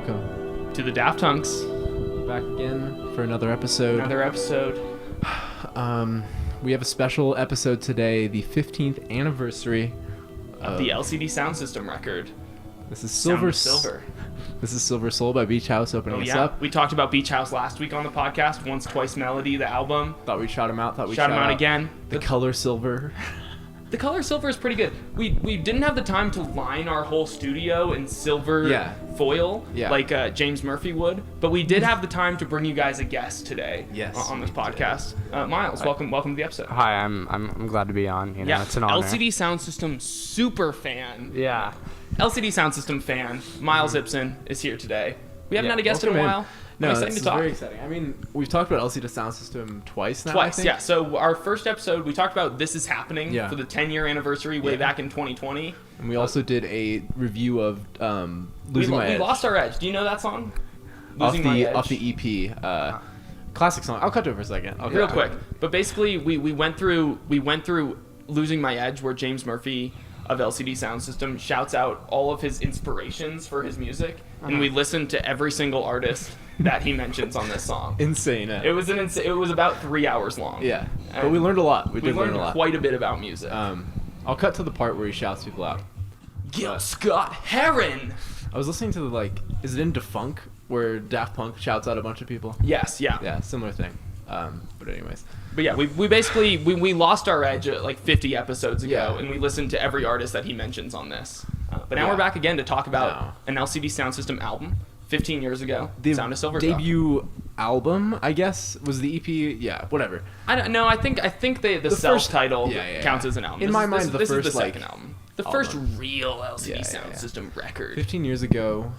welcome to the Daft Hunks. back again for another episode. We have a special episode today, the 15th anniversary of the LCD Soundsystem record. This is Silver. This is Silver Soul by Beach House opening us up. We talked about Beach House last week on the podcast. Once, Twice Melody, the album. Thought we'd shout him out. Shout him out again. The color silver. The color silver is pretty good. We didn't have the time to line our whole studio in silver foil like James Murphy would, but we did have the time to bring you guys a guest today on this podcast. Miles, welcome to the episode. Hi, I'm glad to be on. It's an honor. LCD Soundsystem super fan. Yeah. LCD Soundsystem fan Miles Ibsen is here today. We haven't had a guest in a while. No, this is very exciting. I mean, we've talked about LCD Soundsystem twice now. I think. Yeah. So our first episode, we talked about This Is Happening for the 10-year anniversary way back in 2020. And we also did a review of Losing My Edge. We Lost Our Edge. Do you know that song? Off the EP. Classic song. I'll cut to it for a second. Real quick. But basically, we went through Losing My Edge, where James Murphy of LCD Soundsystem shouts out all of his inspirations for his music, and we listened to every single artist that he mentions on this song. Insane. It was it was about 3 hours long. Yeah, but we learned a lot. We learned quite a bit about music. I'll cut to the part where he shouts people out. Gil Scott Heron. I was listening to is it in Defunk where Daft Punk shouts out a bunch of people? Yes. Yeah. Yeah, similar thing. But anyways. But yeah, we basically lost our edge like 50 episodes ago, and we listened to every artist that he mentions on this. But now we're back again to talk about an LCD Soundsystem album 15 years ago. The Sound of Silver debut album, I guess, was the EP. Yeah, whatever. I don't know. I think the self-title counts as an album. In my mind, this first is the second album. The first real LCD Soundsystem record. 15 years ago,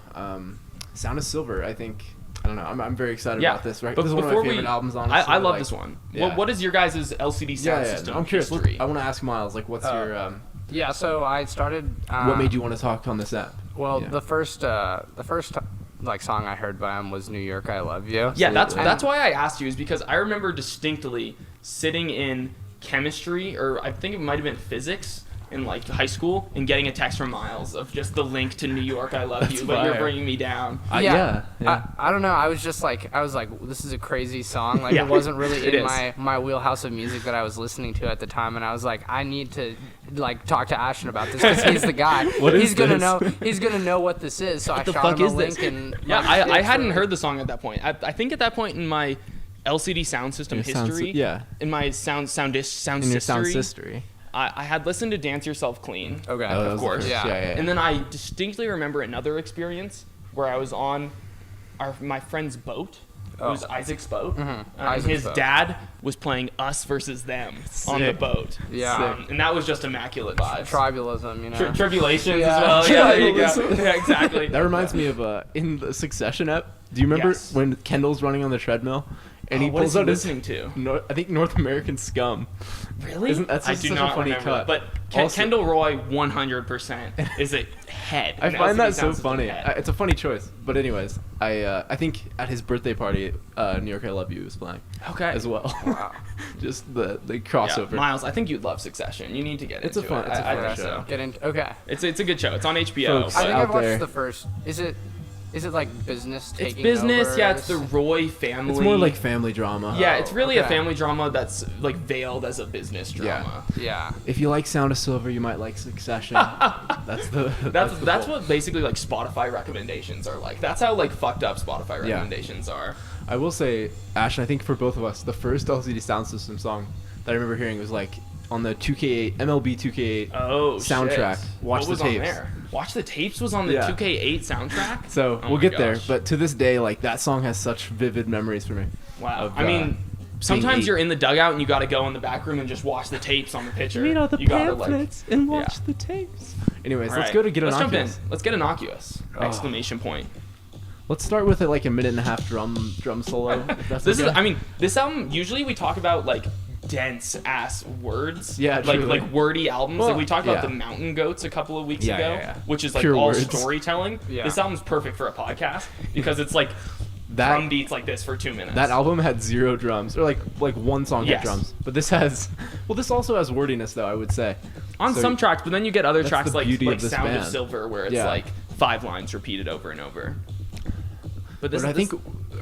Sound of Silver, I think. I don't know. I'm very excited about this. Right? But this is one of my favorite albums, honestly. I love this one. Yeah. What is your guys' LCD Soundsystem I'm curious. history? I want to ask Miles, what's your... Yeah, so I started... what made you want to talk on this app? Well, the first song I heard by him was New York, I Love You. Yeah, that's why I asked you, is because I remember distinctly sitting in chemistry, or I think it might have been physics, in high school, and getting a text from Miles of just the link to New York, I Love You, but you're bringing me down. Yeah. I don't know. I was like, this is a crazy song. It wasn't really in my wheelhouse of music that I was listening to at the time, and I was like, I need to talk to Ashton about this because he's the guy. He's gonna know what this is. So I shot him a link and I hadn't heard the song at that point. I think at that point in my LCD Soundsystem history, in my sound history. I had listened to Dance Yourself Clean, of course. Yeah. And then I distinctly remember another experience where I was on my friend's boat. It was Isaac's boat. And his dad was playing Us Versus Them on the boat. Yeah. And that was just immaculate vibes. Tribalism, Tribulations as well. Yeah, there you go. Yeah, exactly. That reminds me of in the Succession app. Do you remember when Kendall's running on the treadmill? And he pulls out listening to? I think North American Scum. Really? That's I such do a not funny remember. cut. But Kendall Roy 100% is a head. I find that so funny. It's a funny choice. But anyways, I think at his birthday party, New York I Love You was playing. As well. Wow. Just the crossover. Yeah, Miles, I think you'd love Succession. You need to get into it. It's a fun show. Get into. Okay. It's a good show. It's on HBO. I think I've watched the first. Is it like business taking It's business, over? yeah. It's the Roy family. It's more like family drama. Yeah, it's really a family drama that's veiled as a business drama. Yeah. If you like Sound of Silver, you might like Succession. That's what basically Spotify recommendations are like. That's how fucked up Spotify recommendations are. I will say, Ash, I think for both of us, the first LCD Soundsystem song that I remember hearing was on the 2K8 MLB 2K8 soundtrack. Shit. Watch the tapes. On there? Watch the Tapes was on the 2K8 soundtrack. So we'll get there, but to this day, that song has such vivid memories for me. Wow. I mean, sometimes you're in the dugout and you got to go in the back room and just watch the tapes on the pitcher. Read all the pamphlets and watch the tapes. Anyways, let's go to Get Innocuous. Let's jump in. Let's get Innocuous! Exclamation point. Let's start with a minute and a half drum solo. This album, usually we talk about dense ass words. Yeah, like wordy albums. Well, we talked about the Mountain Goats a couple of weeks ago, which is pure all words. Storytelling. Yeah. This album's perfect for a podcast because it's drum beats like this for 2 minutes. That album had 0 drums, or one song had drums. But this also has wordiness though, I would say. On some tracks, but then you get other tracks like Sound band. of Silver where it's 5 lines repeated over and over. But I think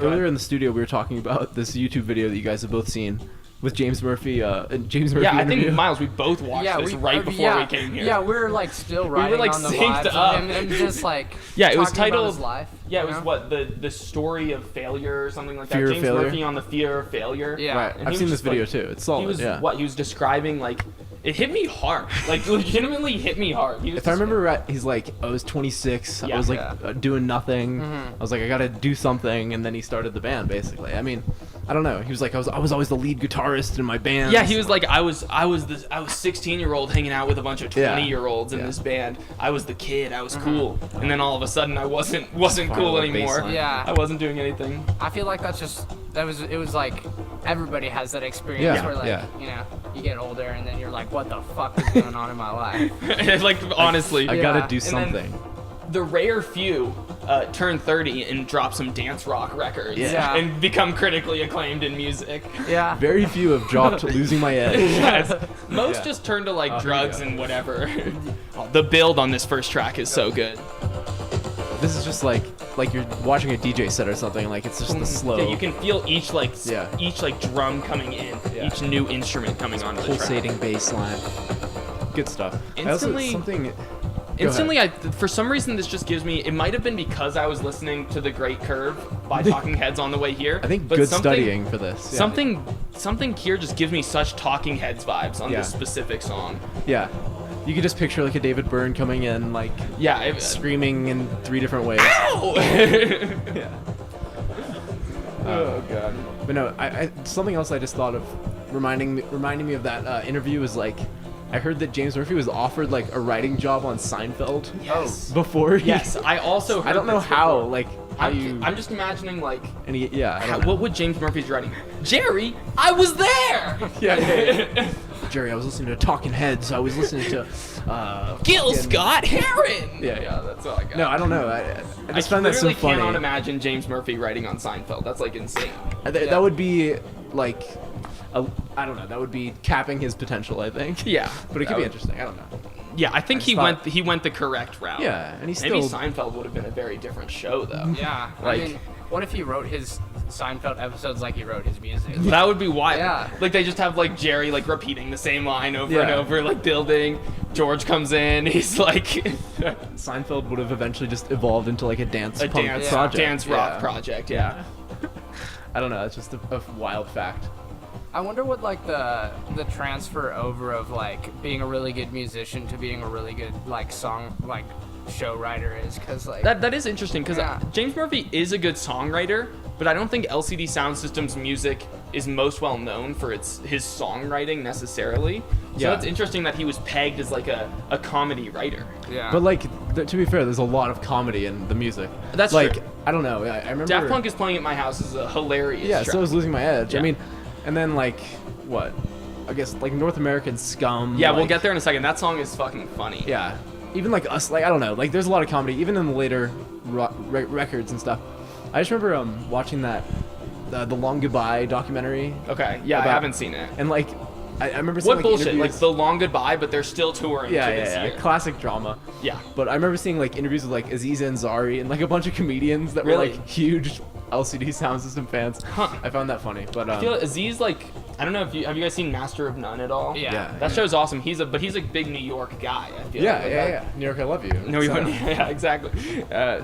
earlier in the studio we were talking about this YouTube video that you guys have both seen with James Murphy. Yeah, I think Miles, we both watched this right before we came here. Yeah, we were like still writing on the vibes of him and just like it was titled his life. Yeah, it was what the story of failure or something like that. Fear of James failure? Murphy on the fear of failure. Yeah, right. I've seen this video too. It's solid. He was describing like. It hit me hard. Like, legitimately hit me hard. If I remember right, he's like, I was 26. I was like doing nothing. I was like, I gotta do something, and then he started the band. Basically, I mean, I don't know. He was like, I was always the lead guitarist in my band. Yeah, he was like, I was 16-year-old hanging out with a bunch of 20-year-olds in this band. I was the kid. I was cool, and then all of a sudden, I wasn't cool anymore. Baseline. Yeah, I wasn't doing anything. I feel like it was like everybody has that experience where like you know you get older and then you're like, what the fuck is going on in my life? Like honestly, I gotta do something. The rare few turn 30 and drop some dance rock records and become critically acclaimed in music. Yeah. Very few have dropped Losing My Edge. Yes. Most just turn to like drugs and whatever. The build on this first track is so good. This is just like you're watching a DJ set or something. Like it's just the slow. Yeah, you can feel each drum coming in, each new instrument coming onto the track. Pulsating bass line. Good stuff. Instantly, for some reason, this just gives me. It might have been because I was listening to The Great Curve by Talking Heads on the way here. I think good studying for this. Yeah. Something here just gives me such Talking Heads vibes on this specific song. Yeah. You could just picture like a David Byrne coming in, like screaming in 3 different ways. Ow! Yeah. Oh god. But no, I something else I just thought of, reminding me of that interview was like, I heard that James Murphy was offered like a writing job on Seinfeld. Yes. Before. Yes, I also. Heard I don't know how. Like I'm just imagining like. And what would James Murphy's writing? Jerry, I was there. Yeah. Jerry, I was listening to Talking Heads. I was listening to Gil Scott Heron. Yeah, that's all I got. No, I don't know. I just find that so funny. I literally cannot imagine James Murphy writing on Seinfeld. That's like insane. That would be like, I don't know. That would be capping his potential, I think. Yeah, but it could be interesting. I don't know. Yeah, I think he went the correct route. Yeah, and maybe Seinfeld would have been a very different show though. Yeah, like, I mean, what if he wrote his Seinfeld episodes like he wrote his music? That would be wild. Yeah. Like they just have like Jerry like repeating the same line over and over, like building. George comes in, he's like Seinfeld would have eventually just evolved into like a dance rock project. Yeah. I don't know, it's just a wild fact. I wonder what like the transfer over of like being a really good musician to being a really good like show writer is, because like that is interesting, because James Murphy is a good songwriter, but I don't think LCD Soundsystem's music is most well known for his songwriting necessarily. So it's interesting that he was pegged as like a comedy writer. Yeah. But like to be fair, there's a lot of comedy in the music. That's like true. I don't know. I remember Daft Punk is Playing at My House is a hilarious track. So is Losing My Edge. Yeah. I mean, and then like what? I guess like North American Scum. Yeah, we'll get there in a second. That song is fucking funny. Yeah. Even like Us, like I don't know, like there's a lot of comedy even in the later records and stuff. I just remember watching that the Long Goodbye documentary. Okay, yeah, I haven't seen it. And like I remember seeing what bullshit, like The Long Goodbye, but they're still touring this year. Classic drama. Yeah. But I remember seeing like interviews with like Aziz Ansari and like a bunch of comedians that were like huge LCD Soundsystem fans. I found that funny. But I feel like Aziz, like, I don't know if have you guys seen Master of None at all? Yeah. That show's awesome. He's a big New York guy. I feel like. New York, I love you. No, yeah, exactly.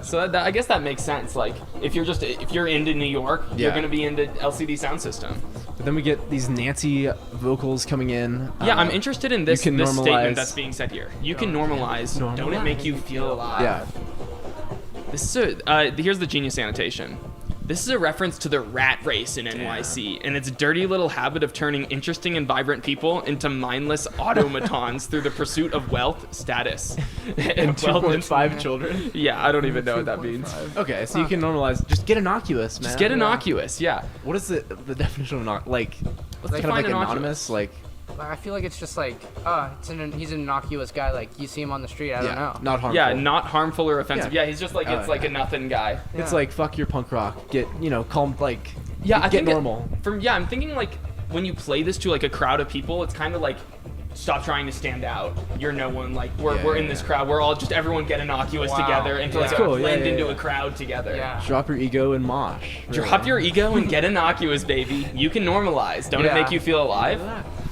So I guess that makes sense. Like, if you're into New York, you're gonna be into LCD Soundsystem. But then we get these Nancy vocals coming in. Yeah, I'm interested in this statement that's being said here. You can normalize. Don't it make you feel alive? Yeah. This is here's the genius annotation. This is a reference to the rat race in NYC and its dirty little habit of turning interesting and vibrant people into mindless automatons through the pursuit of wealth, status, and 2.5 children. Yeah, I don't even know what that means. Okay, so you can normalize. Just get innocuous, man. Just get innocuous, yeah. What is the definition of innocuous? Like, kind of like anonymous? Like, I feel like it's just like, he's an innocuous guy. Like, you see him on the street, I don't know. Not harmful. Yeah, not harmful or offensive. Yeah, he's just like, it's like a nothing guy. Yeah. It's like, fuck your punk rock. Get, calm, like, get normal. I'm thinking like, when you play this to like a crowd of people, it's kind of like stop trying to stand out. You're no one. Like we're in this crowd. We're all just everyone get innocuous together and like blend into a crowd together. Yeah. Drop your ego and mosh. Really. Drop your ego and get innocuous, baby. You can normalize. Don't it make you feel alive?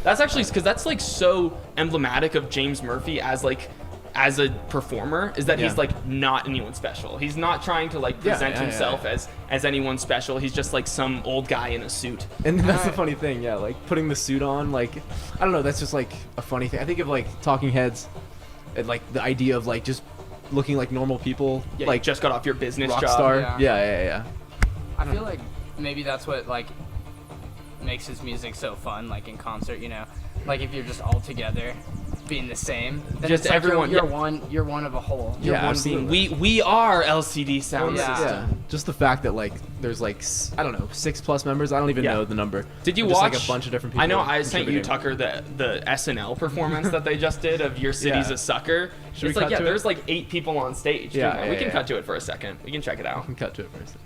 That's actually because that's like so emblematic of James Murphy as a performer, is that he's like not anyone special. He's not trying to like present himself as anyone special. He's just like some old guy in a suit. And that's the funny thing, like putting the suit on, like I don't know, that's just like a funny thing. I think of like Talking Heads, and like the idea of like just looking like normal people, like just got off your business rock job. Star. Yeah. I feel like maybe that's what like makes his music so fun, like in concert, you know, like if you're just all together being the same, then just like everyone you're one of a whole. You're one being. We are LCD Soundsystem. Yeah. Just the fact that like there's like I don't know 6+ members. I don't even know the number. Did you just, watch like a bunch of different people? I know I sent you, Tucker, the SNL performance that they just did of Your City's a Sucker. It's like there's like 8 people on stage. We can cut to it for a second. We can check it out. We can cut to it for a second.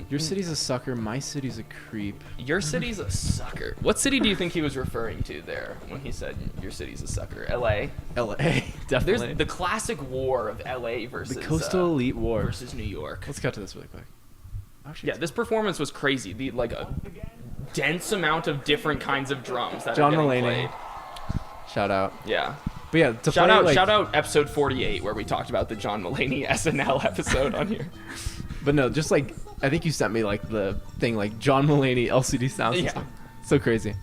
Your city's a sucker, my city's a creep. Your city's a sucker. What city do you think he was referring to there when he said your city's a sucker? LA? LA, definitely. There's the classic war of LA versus the Coastal Elite War versus New York. Let's cut to this really quick. Yeah, this performance was crazy. The like a dense amount of different kinds of drums that John are getting Mulaney. played. Shout out. Yeah. But yeah, shout out episode 48 where we talked about the John Mulaney SNL episode on here. But no, just like I think you sent me like the thing like John Mulaney LCD Soundsystem. Yeah. So crazy.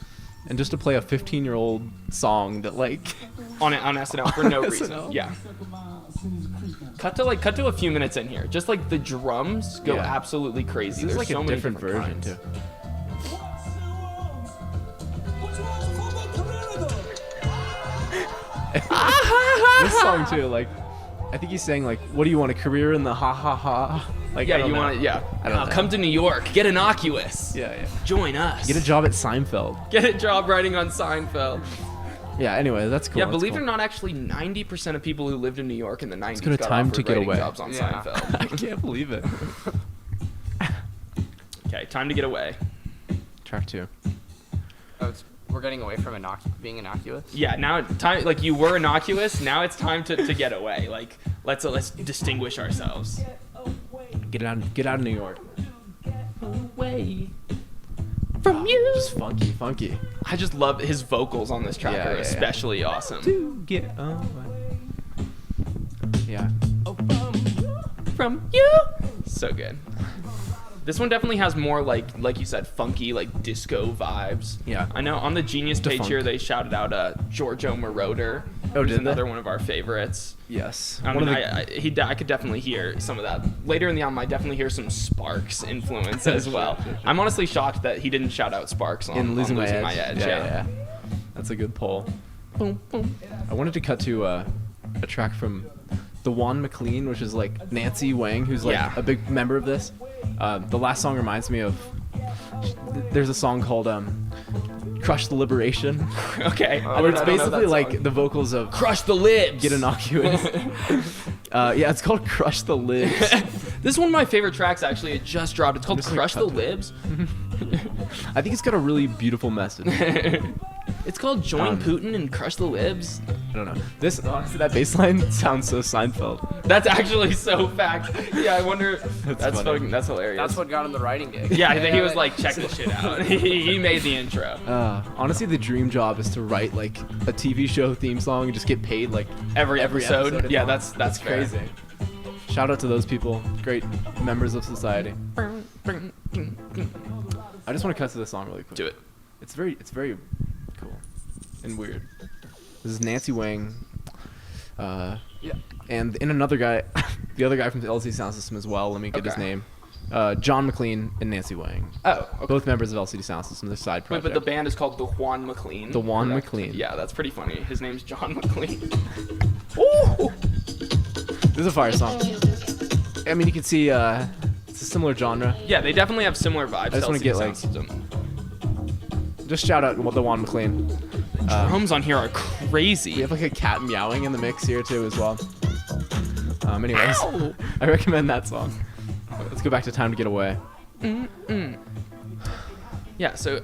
And just to play a 15-year-old song that like on SNL for no reason. Yeah. Cut to a few minutes in here. Just like the drums go absolutely crazy. There's like so a many different version kinds. too. This song too, like I think he's saying like, "What do you want, a career in the ha ha ha?" Like, yeah, you want to, I don't know. Come to New York, get innocuous. Yeah. Join us. Get a job at Seinfeld. Get a job writing on Seinfeld. Yeah. Anyway, that's cool. Yeah, believe it or not, actually, 90% of people who lived in New York in the 90s got time to get away. Jobs on Seinfeld. I can't believe it. Okay, time to get away. Track 2. We're getting away from being innocuous. Yeah, now time like you were innocuous. Now it's time to get away. Like let's distinguish ourselves. Get out of New York. Away from you. Just funky. I just love his vocals on this track are especially awesome. To get away. Yeah. From you. So good. This one definitely has more like you said, funky, like disco vibes. Yeah. I know on the Genius page here they shouted out Giorgio Moroder. Oh, did another one of our favorites. Yes. I could definitely hear some of that. Later in the album, I definitely hear some Sparks influence as well. Sure. I'm honestly shocked that he didn't shout out Sparks on Losing My Edge. Yeah. That's a good poll. Boom, boom. I wanted to cut to a track from the Juan McLean, which is like Nancy Wang, who's like a big member of this. The last song reminds me of. There's a song called "Crush the Liberation." Okay. Where it's basically like the vocals of "Crush the Libs." Get innocuous. It's called "Crush the Libs." This is one of my favorite tracks. Actually, it just dropped. It's called "Crush the Libs." I think it's got a really beautiful message. It's called "Join Putin and Crush the Libs." I don't know. Honestly, that bass line sounds so Seinfeld. That's actually so fact. Yeah, I wonder. That's hilarious. That's what got him the writing gig. Yeah, he was like, check this shit out. he made the intro. Honestly, the dream job is to write like a TV show theme song and just get paid like every episode. Yeah, that's crazy. Shout out to those people, great members of society. I just want to cut to this song really quick. Do it. It's very cool and weird. This is Nancy Wang, and another guy, the other guy from the LCD Soundsystem as well. Let me get his name. John McLean and Nancy Wang. Oh, okay. Both members of LCD Soundsystem. Their side project. Wait, but the band is called the Juan McLean. The Juan McLean. Yeah, that's pretty funny. His name's John McLean. Ooh! This is a fire song. I mean, you can see it's a similar genre. Yeah, they definitely have similar vibes. I just want to get like. Just shout out the Juan McLean. Drums on here are crazy. We have like a cat meowing in the mix here too as well. Anyways, I recommend that song. Let's go back to Time to Get Away. Yeah, so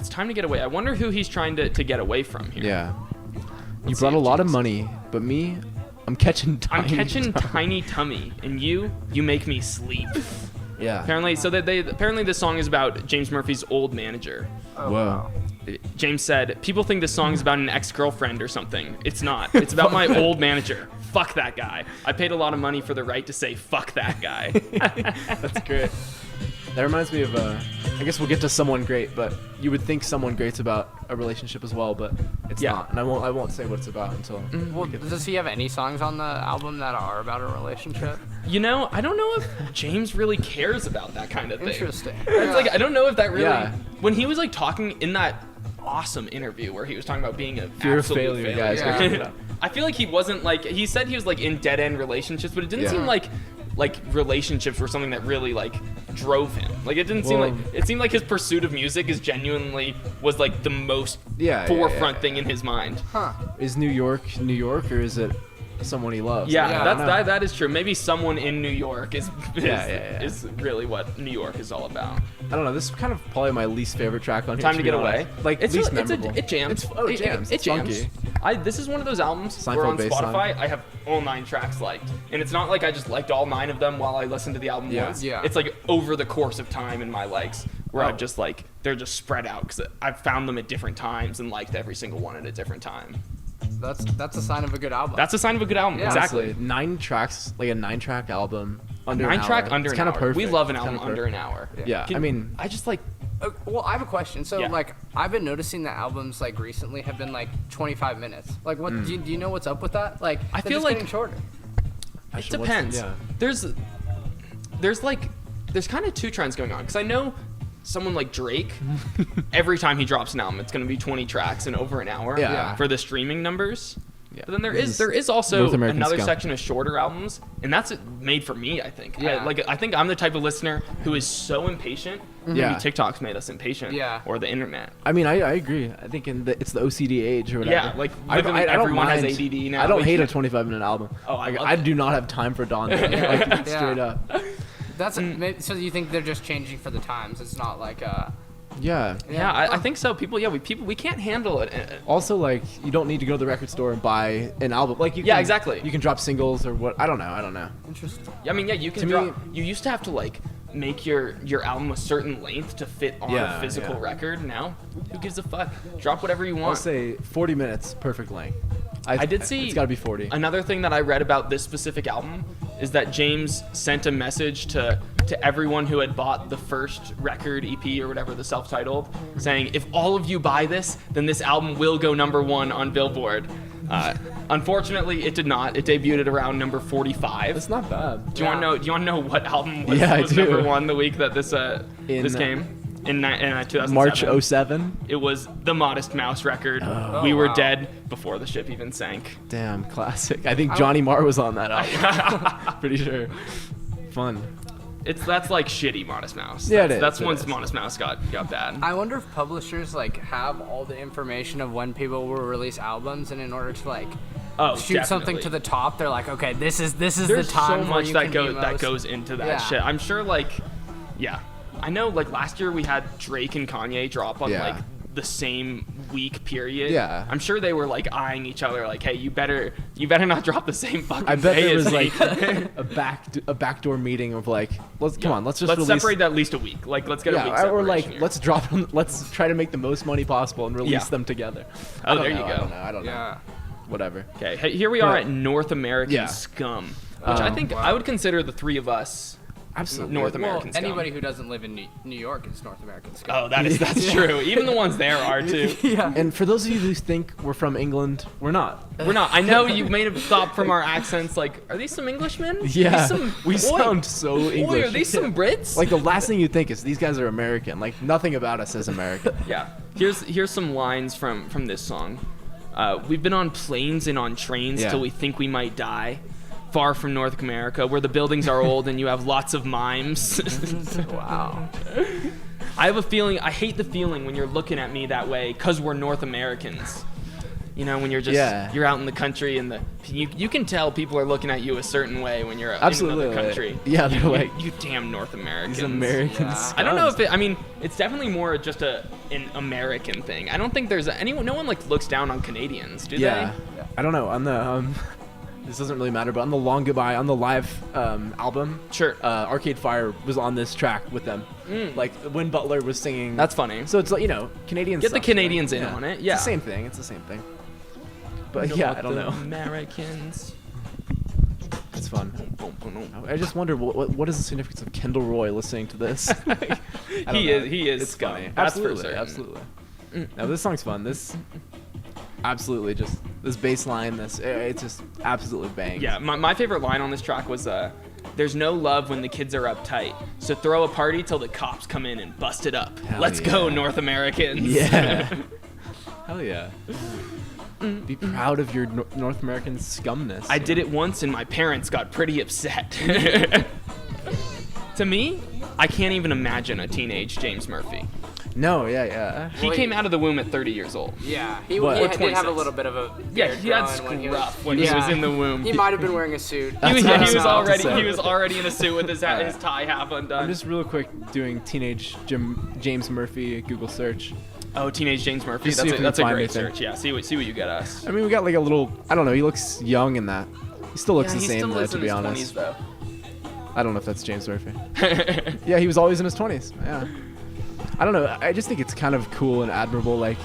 it's time to get away. I wonder who he's trying to get away from here. Yeah. You brought a lot of money, but me, I'm catching tiny tummy, and you make me sleep. Yeah. Apparently this song is about James Murphy's old manager. Oh, Whoa. wow. James said, people think this song is about an ex-girlfriend or something. It's not. It's about my old manager. Fuck that guy. I paid a lot of money for the right to say fuck that guy. That's great. That reminds me of, I guess we'll get to Someone Great, but you would think Someone Great's about a relationship as well, but it's not. And I won't say what it's about until. Well, does he have any songs on the album that are about a relationship? You know, I don't know if James really cares about that kind of thing. Interesting. It's like, I don't know if that really. Yeah. When he was like talking in that awesome interview where he was talking about being a fear of failure, guys. Yeah. I feel like he wasn't like, he said he was like in dead end relationships, but it didn't seem like relationships were something that really like drove him. Like it didn't seem like, it seemed like his pursuit of music is genuinely was like the most forefront thing in his mind. Is New York, or is it someone he loves? That is true. Maybe someone in New York is really what New York is all about. I don't know. This is kind of probably my least favorite track on here. Time to Get Away. Like least memorable. It jams. It jams. It jams. Funky. This is one of those albums where on Spotify I have all 9 tracks liked, and it's not like I just liked all 9 of them while I listened to the album once. Yeah. It's like over the course of time in my likes, where I've just like they're just spread out because I've found them at different times and liked every single one at a different time. That's a sign of a good album. That's a sign of a good album. Yeah. Exactly. Honestly, 9 tracks, like a 9-track album. Under 9 an track hour. under It's an kind hour. of perfect. We love an album under an hour. Yeah. I mean, I just like. Well, I have a question. So, like, I've been noticing that albums, like, recently have been, like, 25 minutes. Like, what do you know what's up with that? Like, I feel like getting shorter. It depends. There's kind of 2 trends going on. Because I know someone like Drake, every time he drops an album, it's going to be 20 tracks and over an hour for the streaming numbers. Yeah. But then there is also another section of shorter albums, and that's made for me, I think. Yeah. I think I'm the type of listener who is so impatient. Yeah. Maybe TikTok's made us impatient. Yeah. Or the internet. I mean, I agree. I think it's the OCD age or whatever. Yeah, like everyone has ADD now. I don't hate a 25-minute album. Oh, I do not have time for Don. Like, straight up. That's so you think they're just changing for the times? It's not like Yeah, I think so. We can't handle it. Also, like, you don't need to go to the record store and buy an album. Like, you can, exactly. You can drop singles or what? I don't know. Interesting. I mean, you can drop. You used to have to like make your album a certain length to fit on a physical record. Now, who gives a fuck? Drop whatever you want. I'll say 40 minutes, perfect length. I did see. It's got to be 40. Another thing that I read about this specific album is that James sent a message to everyone who had bought the first record, EP, or whatever, the self-titled, saying, if all of you buy this, then this album will go #1 on Billboard. Unfortunately, it did not. It debuted at around number 45. That's not bad. Do you want to know what album was do. #1 the week that this came? In 2007. March 07? It was the Modest Mouse record. We Were Dead Before the Ship Even Sank. Damn, classic. I think Johnny Marr was on that album. Pretty sure. Fun. That's like shitty Modest Mouse. Yeah, it is. That's once Modest Mouse got bad. I wonder if publishers like have all the information of when people will release albums, and in order to like shoot something to the top, they're like, okay, this is There's the time. So much that goes into that shit. I'm sure I know like last year we had Drake and Kanye drop on like the same week period. Yeah. I'm sure they were like eyeing each other like, hey, you better not drop the same fucking I bet day there was as me. like a backdoor meeting of like, let's release. Separate that at least a week. Like let's get a week or like here. let's drop them. Let's try to make the most money possible and release them together. Oh, there you go. I don't know. Whatever. Okay, here we are at North American Scum, which I think I would consider the 3 of us. Absolutely. North American scum. Anybody who doesn't live in New York is North American scum. Oh, that's true. Even the ones there are too. Yeah. And for those of you who think we're from England, we're not. We're not. I know you may have thought from our accents, like, are these some Englishmen? Yeah. We sound so English. Are these some Brits? Like the last thing you think is these guys are American. Like nothing about us is American. Yeah. Here's some lines from this song. We've been on planes and on trains till we think we might die. Far from North America, where the buildings are old and you have lots of mimes. Wow. I hate the feeling when you're looking at me that way, because we're North Americans. You know, when you're just you're out in the country and you can tell people are looking at you a certain way when you're in another country. Yeah, they're like, you damn North Americans. These Americans. I don't know if it's definitely more just an American thing. I don't think there's no one like looks down on Canadians, do they? Yeah. I don't know. On the this doesn't really matter, but on the Long Goodbye, on the live album, sure, Arcade Fire was on this track with them. Like when Butler was singing. That's funny. So it's like, you know, Canadians. Get the Canadians in on it. Yeah, it's the same thing. It's the same thing. But yeah, I don't know. Americans. It's fun. I just wonder what is the significance of Kendall Roy listening to this? He is. It's scum. funny. Absolutely. No, this song's fun. This bass line, it's just absolutely bang. Yeah, my favorite line on this track was there's no love when the kids are uptight, so throw a party till the cops come in and bust it up. Let's go, North Americans. Yeah. Hell yeah. Be proud of your North American scumness. I did it once and my parents got pretty upset. To me, I can't even imagine a teenage James Murphy. No, yeah. He came out of the womb at 30 years old. Yeah, he did have a little bit of a beard he had scruff when he was in the womb. He might have been wearing a suit. He was already in a suit with his tie half undone. I'm just real quick doing teenage James Murphy Google search. Oh, teenage James Murphy. That's a great search. Yeah, see what you get us. I mean, we got like a little. I don't know. He looks young in that. He still looks the same, though, to be honest. 20s, though. I don't know if that's James Murphy. Yeah, he was always in his 20s. Yeah. I don't know. I just think it's kind of cool and admirable. Like,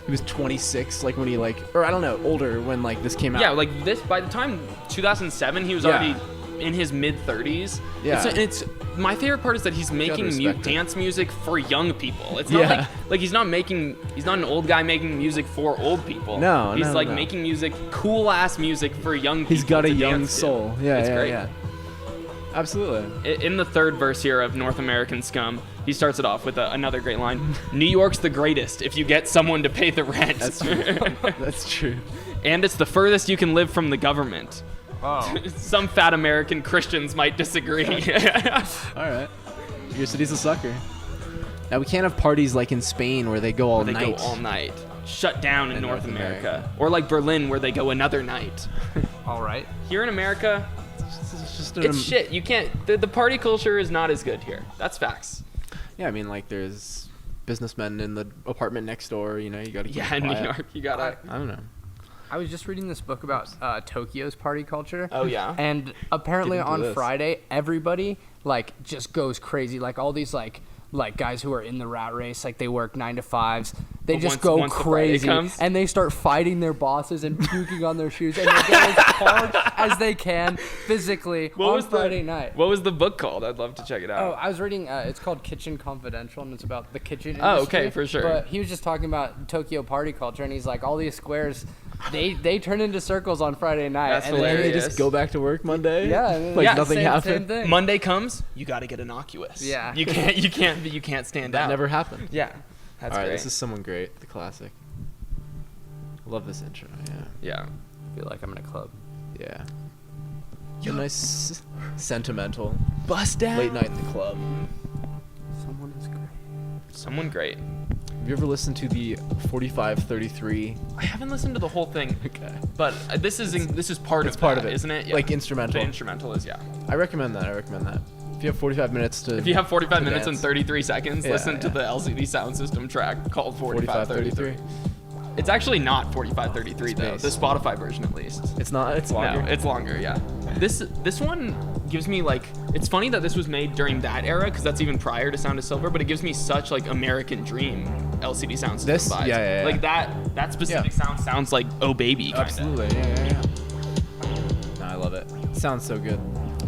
he was 26, like when he or I don't know, older when like this came out. Yeah, like this. By the time 2007, he was already in his mid 30s. Yeah. It's my favorite part is that he's making dance music for young people. It's not like he's not an old guy making music for old people. No, he's making music, cool ass music for young people. He's got a young soul. Yeah, it's great. Yeah. Absolutely. In the third verse here of North American Scum, he starts it off with another great line. New York's the greatest if you get someone to pay the rent. That's true. That's true. And it's the furthest you can live from the government. Oh. Some fat American Christians might disagree. All right. Your city's a sucker. Now, we can't have parties like in Spain where they go all night. Shut down in North America. Or like Berlin where they go another night. All right. Here in America, it's shit. You can't. The party culture is not as good here. That's facts. Yeah, I mean, like there's businessmen in the apartment next door. You know, you gotta keep in New York, you gotta. I don't know. I was just reading this book about Tokyo's party culture. Oh yeah. And apparently on Friday, everybody like just goes crazy. Like all these like guys who are in the rat race, like they work 9 to 5s. They just go crazy and they start fighting their bosses and puking on their shoes and they go as hard as they can physically on Friday night. What was the book called? I'd love to check it out. Oh, I was reading. It's called Kitchen Confidential and it's about the kitchen industry. Oh, okay, for sure. But he was just talking about Tokyo party culture and he's like, all these squares, they turn into circles on Friday night. That's and hilarious. They just go back to work Monday. Yeah, like nothing happened. Same thing. Monday comes, you got to get innocuous. Yeah, you can't stand out. That never happened. Yeah, that's all right. Great. This is Someone Great, the classic. Love this intro. Yeah. I feel like I'm in a club. Yeah. A nice sentimental bust down late night in the club. Someone is great. Someone great. Have you ever listened to the 4533? I haven't listened to the whole thing. Okay. But this is part of it, isn't it? Yeah. Like instrumental. The instrumental is, yeah. I recommend that. If you have 45 minutes to... If you have 45 minutes dance. and 33 seconds, listen to the LCD Soundsystem track called 4533. It's actually not 4533 though. The Spotify version at least. It's not. It's longer. No, it's longer. Yeah. This one gives me like. It's funny that this was made during that era because that's even prior to Sound of Silver. But it gives me such like American Dream LCD Soundsystem vibes. Yeah. Like that specific sound sounds like Oh Baby. Kinda. Absolutely. Yeah. No, I love it. It sounds so good.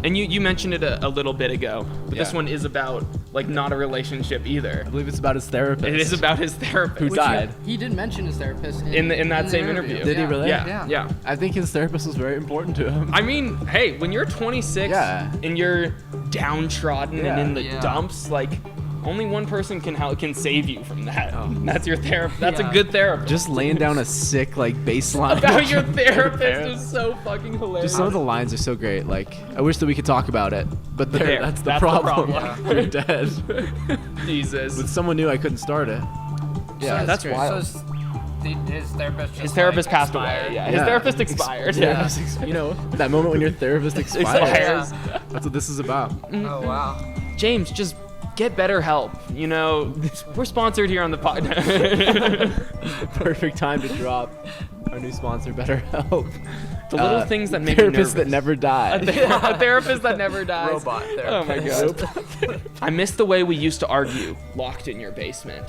And you mentioned it a little bit ago, but this one is about like not a relationship either. I believe it's about his therapist. It is about his therapist who died. He did mention his therapist in that same interview. Did he really? Yeah. I think his therapist was very important to him. I mean, hey, when you're 26 and you're downtrodden and in the dumps, like only one person can save you from that. That's your therapist. That's a good therapist. Just laying down a sick like bass line about your therapist is so fucking hilarious. Just some of the lines are so great. Like I wish that we could talk about it, but that's the problem. You're dead. Jesus. With someone new, I couldn't start it. Yeah, so that's wild. So his therapist. His therapist passed away. Yeah, his therapist expired. Yeah. You know, that moment when your therapist expires. That's what this is about. Oh wow. James, just get better help. You know, we're sponsored here on the podcast. Perfect time to drop our new sponsor, BetterHelp. The little things that make therapist that never dies. A therapist that never dies. Robot therapist. Oh my god. I miss the way we used to argue, locked in your basement.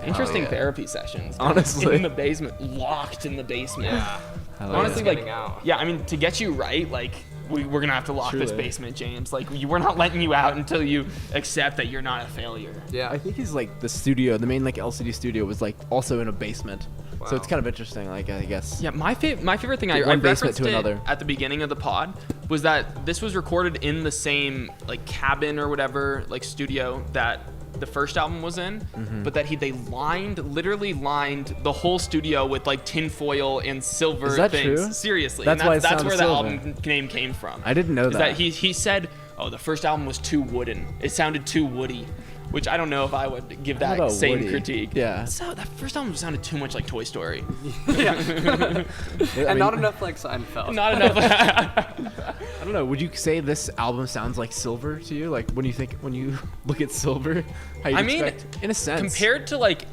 Interesting therapy sessions. Honestly. In the basement, locked in the basement. Yeah. Honestly, like, out. yeah, I mean, to get you right, like, we're gonna have to lock this basement, James. Like, we're not letting you out until you accept that you're not a failure. Yeah. I think he's like the studio, the main like LCD studio was like also in a basement. Wow. So it's kind of interesting, like I guess. Yeah, my favorite thing, I one basement referenced to it another. at the beginning of the pod, was that this was recorded in the same like cabin or whatever, like studio that the first album was in, but that they literally lined the whole studio with like tinfoil and silver Is that things. true? Seriously. That's and why that's where the silver. album name came from. I didn't know Is that. he said, oh, the first album was too wooden. It sounded too woody. Which I don't know if I would give How that about same Woody? critique. Yeah. So that first album sounded too much like Toy Story. And not enough like Seinfeld. Not enough. I don't know. Would you say this album sounds like Silver to you? Like when you look at Silver, how you expect? In a sense, compared to like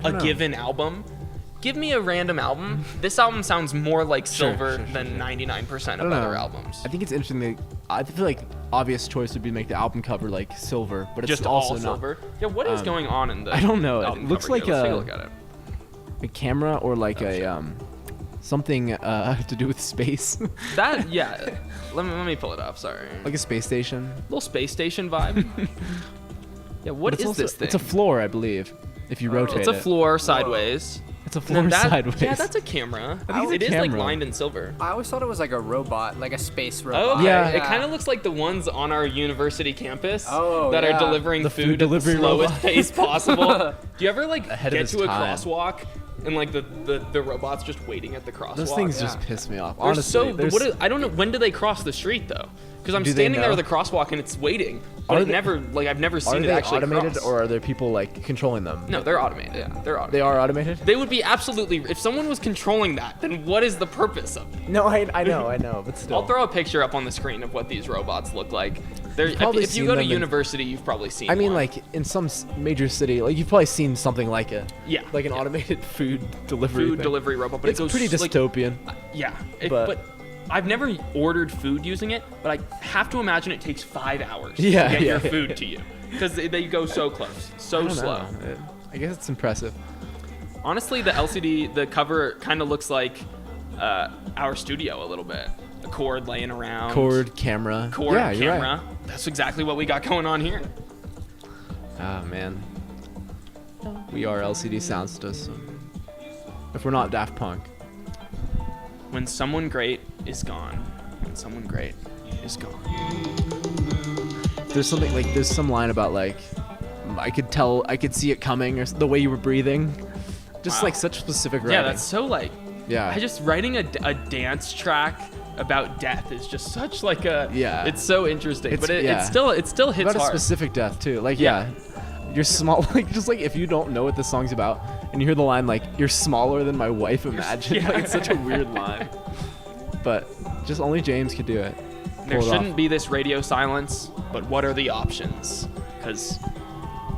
a know. given album, give me a random album. This album sounds more like Silver than 99% of other albums. I think it's interesting that I feel like obvious choice would be to make the album cover like silver, but it's Just also all not. silver. Yeah, what is going on in the? I don't know. album It looks cover like here? Let's take a look at it. a camera or like something to do with space, That yeah. Let me pull it up. Sorry. like a space station. Little space station vibe. Yeah. What But is it's this thing? It's a floor, I believe. If you rotate It's a it. floor sideways. It's a And floor then that, sideways. Yeah, that's a camera. I think it's a It is like camera. lined in silver. I always thought it was like a robot, like a space Oh, robot. okay. Yeah. It kind of looks like the ones on our university campus Oh, that yeah. are delivering The food food at the delivery slowest robot. pace possible. Do you ever like Ahead of get his to a time. crosswalk and like the robot's just waiting at the crosswalk? Those things just Yeah. piss me off. They're Honestly, I don't know, when do they cross the street though? Because I'm Do they standing there know? at the crosswalk and it's waiting, but Are it they- never like I've never Are seen it they actually automated cross. or are there people like controlling them? No, they're automated. Yeah. They're automated. They are automated? They would be absolutely. If someone was controlling that, then what is the purpose of it? No, I know, but still. I'll throw a picture up on the screen of what these robots look like. If probably you seen go to them in- university, you've probably seen. I mean, one. like in some major city, like you've probably seen something like it. Yeah, Like an yeah. automated food delivery. food thing. delivery robot, but It's it goes pretty like, dystopian. yeah, but- but I've never ordered food using it, but I have to imagine it takes 5 hours Yeah, to get yeah, your yeah. food to you because they go so close, so I don't slow. know. I guess it's impressive. Honestly, the cover kind of looks like our studio a little bit. A cord laying around. Cord, camera. Cord, yeah, you're camera. right. That's exactly what we got going on here. Ah, man. We are LCD Soundsystem. If we're not Daft Punk. When someone great is gone. When someone great is gone. There's something like there's some line about like I could see it coming, or the way you were breathing. Just Wow. like such specific writing. Yeah, that's so like. Yeah. I just writing a dance track about death is just such like a. Yeah. It's so interesting, It's- but it yeah. it still hits about a hard. specific death too. Like Yeah. you're small. Like just like if you don't know what the song's about and you hear the line like "You're smaller than my wife imagined," Yeah. like it's such a weird line. But just only James could do it. There Pull it shouldn't off. be this radio silence, but what are the options? Because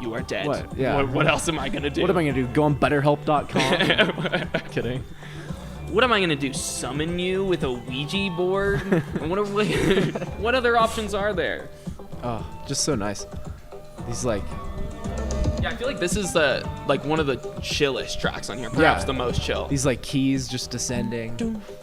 you are dead. What? Yeah. What else am I gonna do? What am I gonna do? Go on BetterHelp.com? Kidding. What am I gonna do? Summon you with a Ouija board? What other options are there? Oh, just so nice. He's like, Yeah, I feel like this is like one of the chillest tracks on here. Perhaps Yeah. the most chill. these like keys just descending.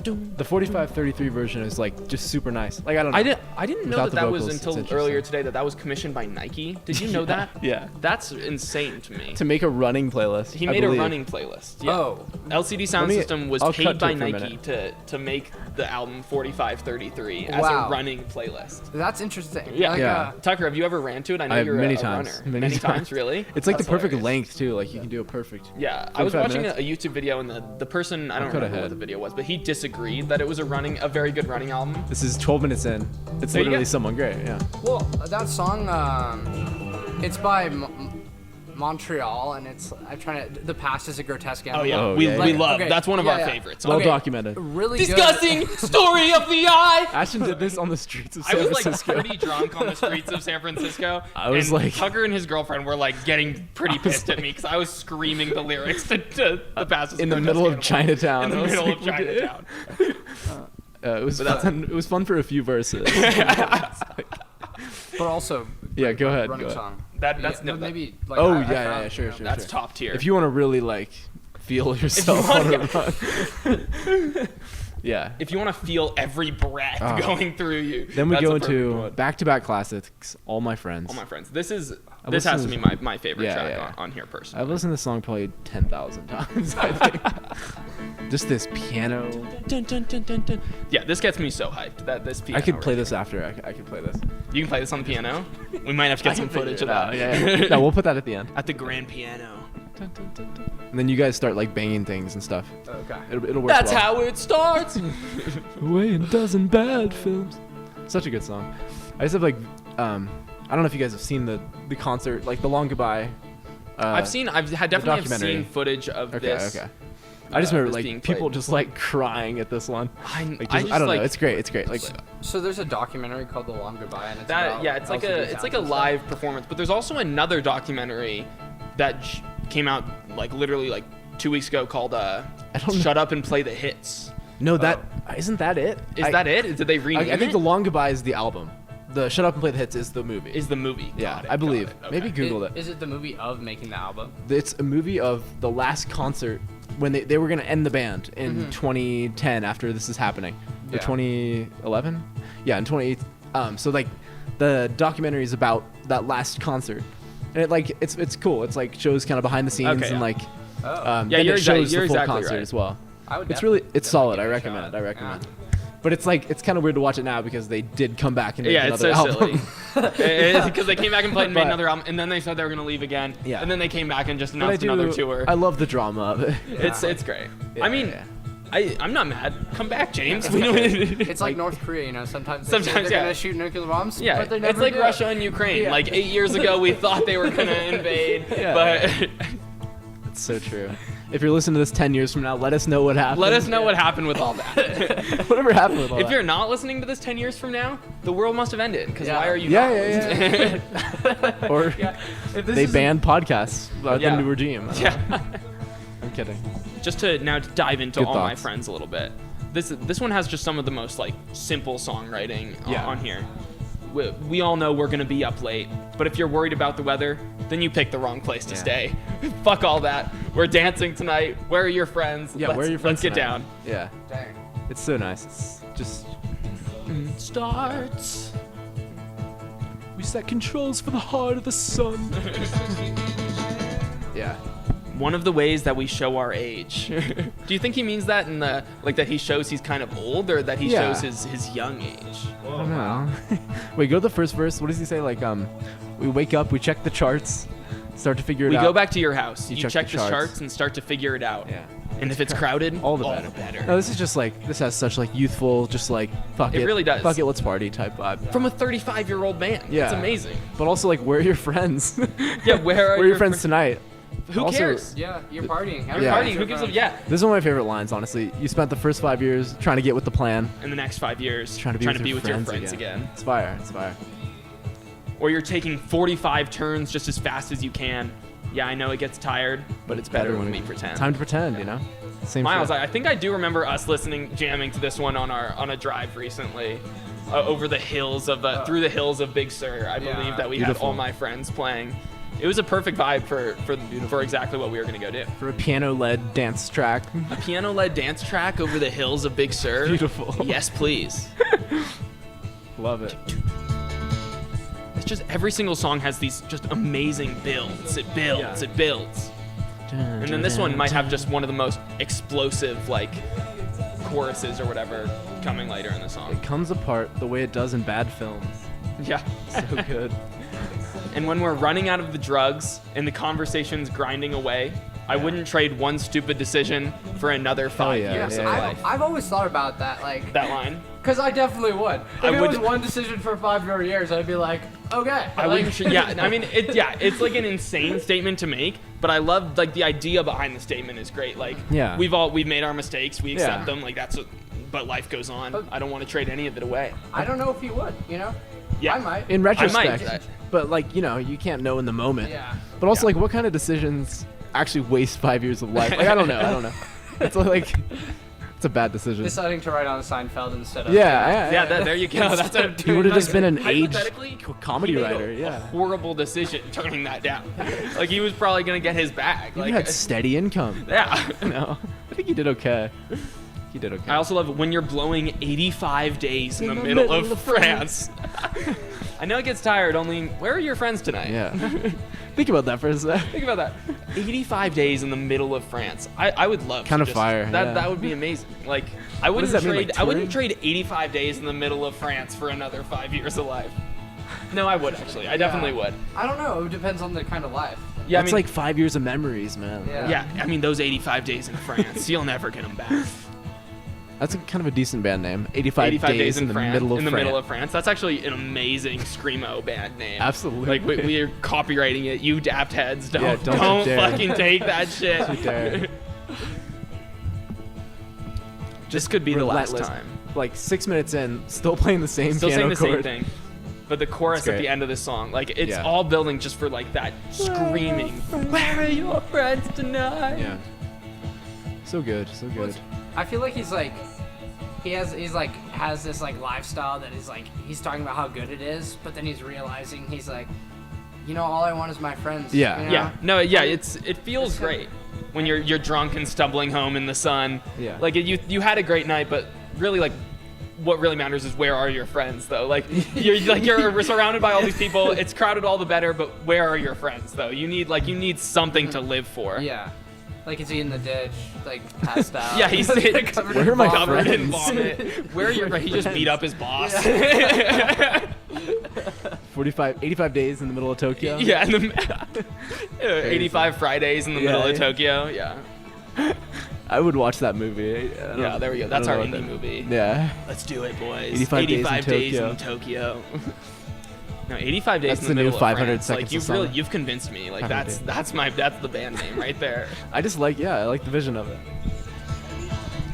The 4533 version is like just super nice. Like I don't know. I didn't know Without the that was vocals, it's until interesting. earlier today that was commissioned by Nike. Did you know that? Yeah. That's insane to me. To make a running playlist. He I made a believe. running playlist. Yeah. Oh. LCD Soundsystem was I'll paid cut to by it for a Nike minute. to make the album 4533 as Wow. a running playlist. That's interesting. Yeah. Like, Yeah. Tucker, have you ever ran to it? I know I have you're many a times. runner. Many times, really? It's like That's the perfect hilarious. length too. Like you can do a perfect. Yeah, I was 45 watching minutes? a YouTube video and the person, I don't cut remember ahead. what the video was, but he disagreed that it was a very good running album. This is 12 minutes in. It's There you literally go. someone great. Yeah. Well, that song, it's by Montreal, and I'm trying to. The Past is a Grotesque Animal. Oh yeah, we love. Okay. That's one of our favorites. Well documented. Really disgusting good. Story of the eye. Ashton did this on the streets of San Francisco. I was like pretty drunk on the streets of San Francisco. I was like, Tucker and his girlfriend were like getting pretty pissed at me because I was screaming the lyrics to The Past in the middle of Chinatown. In the middle of Chinatown. It was fun. It was fun for a few verses. But also, go ahead. Running song. That's maybe. Like, Sure. That's top tier. If you want to really like feel yourself on a run. Yeah. If you want to feel every breath going through you. Then we go into back-to-back classics. All My Friends. All My Friends. This has to be my favorite track on here personally. I've listened to this song probably 10,000 times. I think. Just this piano. Dun, dun, dun, dun, dun. Yeah, this gets me so hyped. This piano. I could play this after. I could play this. You can play this on the piano. We might have to get some footage of that. Yeah. No, we'll put that at the end. At the grand piano. Dun, dun, dun, dun. And then you guys start like banging things and stuff. Okay. It'll work. That's how it starts. Way in dozen bad films. Such a good song. I just have like, I don't know if you guys have seen the concert, like The Long Goodbye. I've definitely have seen footage of this. Okay. I just remember like people just like crying at this one. I don't know. It's great. It's great. Like, so there's a documentary called The Long Goodbye, and it's like a live performance. But there's also another documentary that came out like literally like 2 weeks ago called Shut Up and Play the Hits. No, isn't that it? Is that it? Did they rename it? I think The Long Goodbye is the album. The Shut Up and Play the Hits is the movie. Yeah, I believe. Okay. Maybe Google it. Is it the movie of making the album? It's a movie of the last concert when they were going to end the band in 2010 after this is happening. Or 2011? Yeah, in 2018. So like the documentary is about that last concert. And it's cool. It's like shows kind of behind the scenes and like you're shows you're the full exactly concert right. as well. It's solid. I recommend it. Yeah. But it's kind of weird to watch it now because they did come back and make another it's so album. Silly. Because they came back and played and made another album, and then they said they were going to leave again. Yeah. And then they came back and just announced another tour. I love the drama of it. It's great. I mean, I'm not mad. Come back, James. It's like North Korea, you know. Sometimes they're going to shoot nuclear bombs. Yeah, but they never it's like do. Russia and Ukraine. Like 8 years ago, we thought they were going to invade, but it's so true. If you're listening to this 10 years from now, let us know what happened. Let us know what happened with all that. Whatever happened with all that. If you're not listening to this 10 years from now, the world must have ended. Because why are you not? Or they banned podcasts by the new regime. Yeah. I'm kidding. Just to now dive into All My Friends a little bit. This one has just some of the most like simple songwriting on here. We all know we're gonna be up late, but if you're worried about the weather, then you picked the wrong place to stay. Fuck all that. We're dancing tonight. Where are your friends? Yeah, where are your friends? Let's get down. Yeah. Dang. It's so nice. It's just starts. We set controls for the heart of the sun. Yeah. One of the ways that we show our age. Do you think he means that in the like that he shows he's kind of old, or that he shows his young age? I don't know. Wait, go to the first verse. What does he say? Like, we wake up, we check the charts, start to figure it out. We go back to your house. You check the charts. charts and start to figure it out. Yeah. And if it's crowded, all the better. No, this is just like, this has such like youthful, just like, fuck it. It really does. Fuck it, let's party type vibe. From a 35-year-old man. Yeah. It's amazing. But also like, where are your friends? Yeah, where are your friends tonight? Who cares? Yeah, you're partying. You're partying. Who gives a This is one of my favorite lines, honestly. You spent the first 5 years trying to get with the plan. In the next 5 years, trying to be with your friends again. It's fire. It's fire. Or you're taking 45 turns just as fast as you can. Yeah, I know it gets tired, but it's better when we pretend. Time to pretend, you know? Same Miles, I think I do remember us jamming to this one on a drive recently. Over the hills of through the hills of Big Sur. I believe that we had All My Friends playing. It was a perfect vibe for exactly what we were going to go do. For a piano-led dance track. A piano-led dance track over the hills of Big Sur. Beautiful. Yes, please. Love it. It's just every single song has these just amazing builds. It builds. It builds. And then this one might have just one of the most explosive like choruses or whatever coming later in the song. It comes apart the way it does in bad films. Yeah. So good. And when we're running out of the drugs and the conversation's grinding away, I wouldn't trade one stupid decision for another 5 years of life. I've always thought about that, like that line. Because I definitely would. If it was one decision for 5 more years, I'd be like, Okay. Yeah, I mean, it's like an insane statement to make, but I love like the idea behind the statement is great. Like, we've made our mistakes, we accept them, like but life goes on. I don't want to trade any of it away. I don't know if you would, you know? Yeah. I might. In retrospect, but like, you know, you can't know in the moment. Yeah. But also, like, what kind of decisions actually waste 5 years of life? Like, I don't know. It's like, it's a bad decision. Deciding to write on Seinfeld instead of... Yeah, there you go. That's a he would have just been an aged comedy writer. A horrible decision turning that down. Like, he was probably going to get his bag. Like, had steady income. Yeah. No, I think he did okay. He did okay. I also love when you're blowing 85 days in the middle of France. I know it gets tired, only where are your friends tonight? Yeah. Think about that for a sec. Think about that. 85 days in the middle of France. I would love kind of fire. That would be amazing. Like, I wouldn't trade 85 days in the middle of France for another 5 years of life. No, I would actually. I definitely would. I don't know. It depends on the kind of life. Yeah, it's like 5 years of memories, man. Yeah, I mean, those 85 days in France, you'll never get them back. That's kind of a decent band name. 85 days in the middle of France. That's actually an amazing screamo band name. Absolutely. Like, we are copywriting it. You daft heads, don't fucking take that shit. This could be relentless. The last time. Like 6 minutes in, still playing the same still piano saying the chord. same thing. But the chorus at the end of the song, like, it's all building just for like that screaming. Where are your friends tonight? Yeah. So good, so good. I feel like he's has this like lifestyle that is like he's talking about how good it is, but then he's realizing he's like, you know, all I want is my friends. Yeah. You know? Yeah. No, yeah, it feels great when you're drunk and stumbling home in the sun. Yeah. Like you had a great night, but really like what really matters is where are your friends though? Like you're surrounded by all these people, it's crowded all the better, but where are your friends though? You need something to live for. Yeah. Like, is he in the ditch, like, passed out? Yeah, he's covered Where are my covered in friends? vomit. Where are your friends? He just beat up his boss. 85 days in the middle of Tokyo? Yeah, 85 Fridays in the middle of Tokyo, yeah. I would watch that movie. Yeah, there we go. That's our indie movie. Yeah. Let's do it, boys. 85 days in Tokyo. No, 85 days that's in the middle new of 500 France. seconds. Like, you've convinced me. Like, that's the band name right there. I just like I like the vision of it.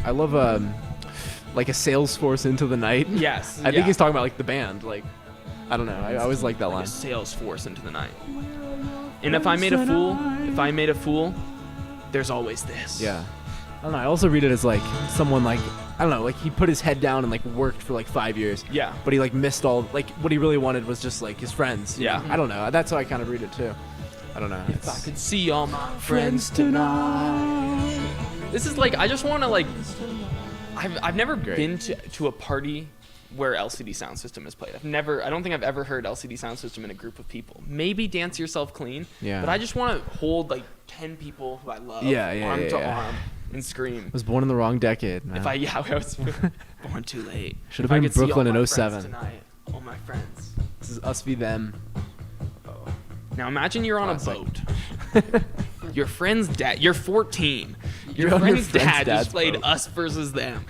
I love like a Salesforce into the night. Yes. I think he's talking about like the band. Like, I don't know. I always like that line. A Salesforce into the night. And if I made a fool, there's always this. Yeah. I don't know. I also read it as like someone like, I don't know, like he put his head down and like worked for like 5 years. Yeah. But he like missed all, like what he really wanted was just like his friends. Yeah. I don't know. That's how I kind of read it too. I don't know. If I could see all my friends tonight. This is like, I just want to like, I've never been to a party where LCD Soundsystem is played. I don't think I've ever heard LCD Soundsystem in a group of people. Maybe Dance Yourself Clean. Yeah. But I just want to hold like 10 people who I love arm to arm and scream. I was born in the wrong decade, man. I was born too late. Should have been in Brooklyn in 07. Tonight, all my friends. This is us v them. Now imagine you're on a boat. Your friend's dad. You're 14. Your friend's dad just played boat. Us versus them.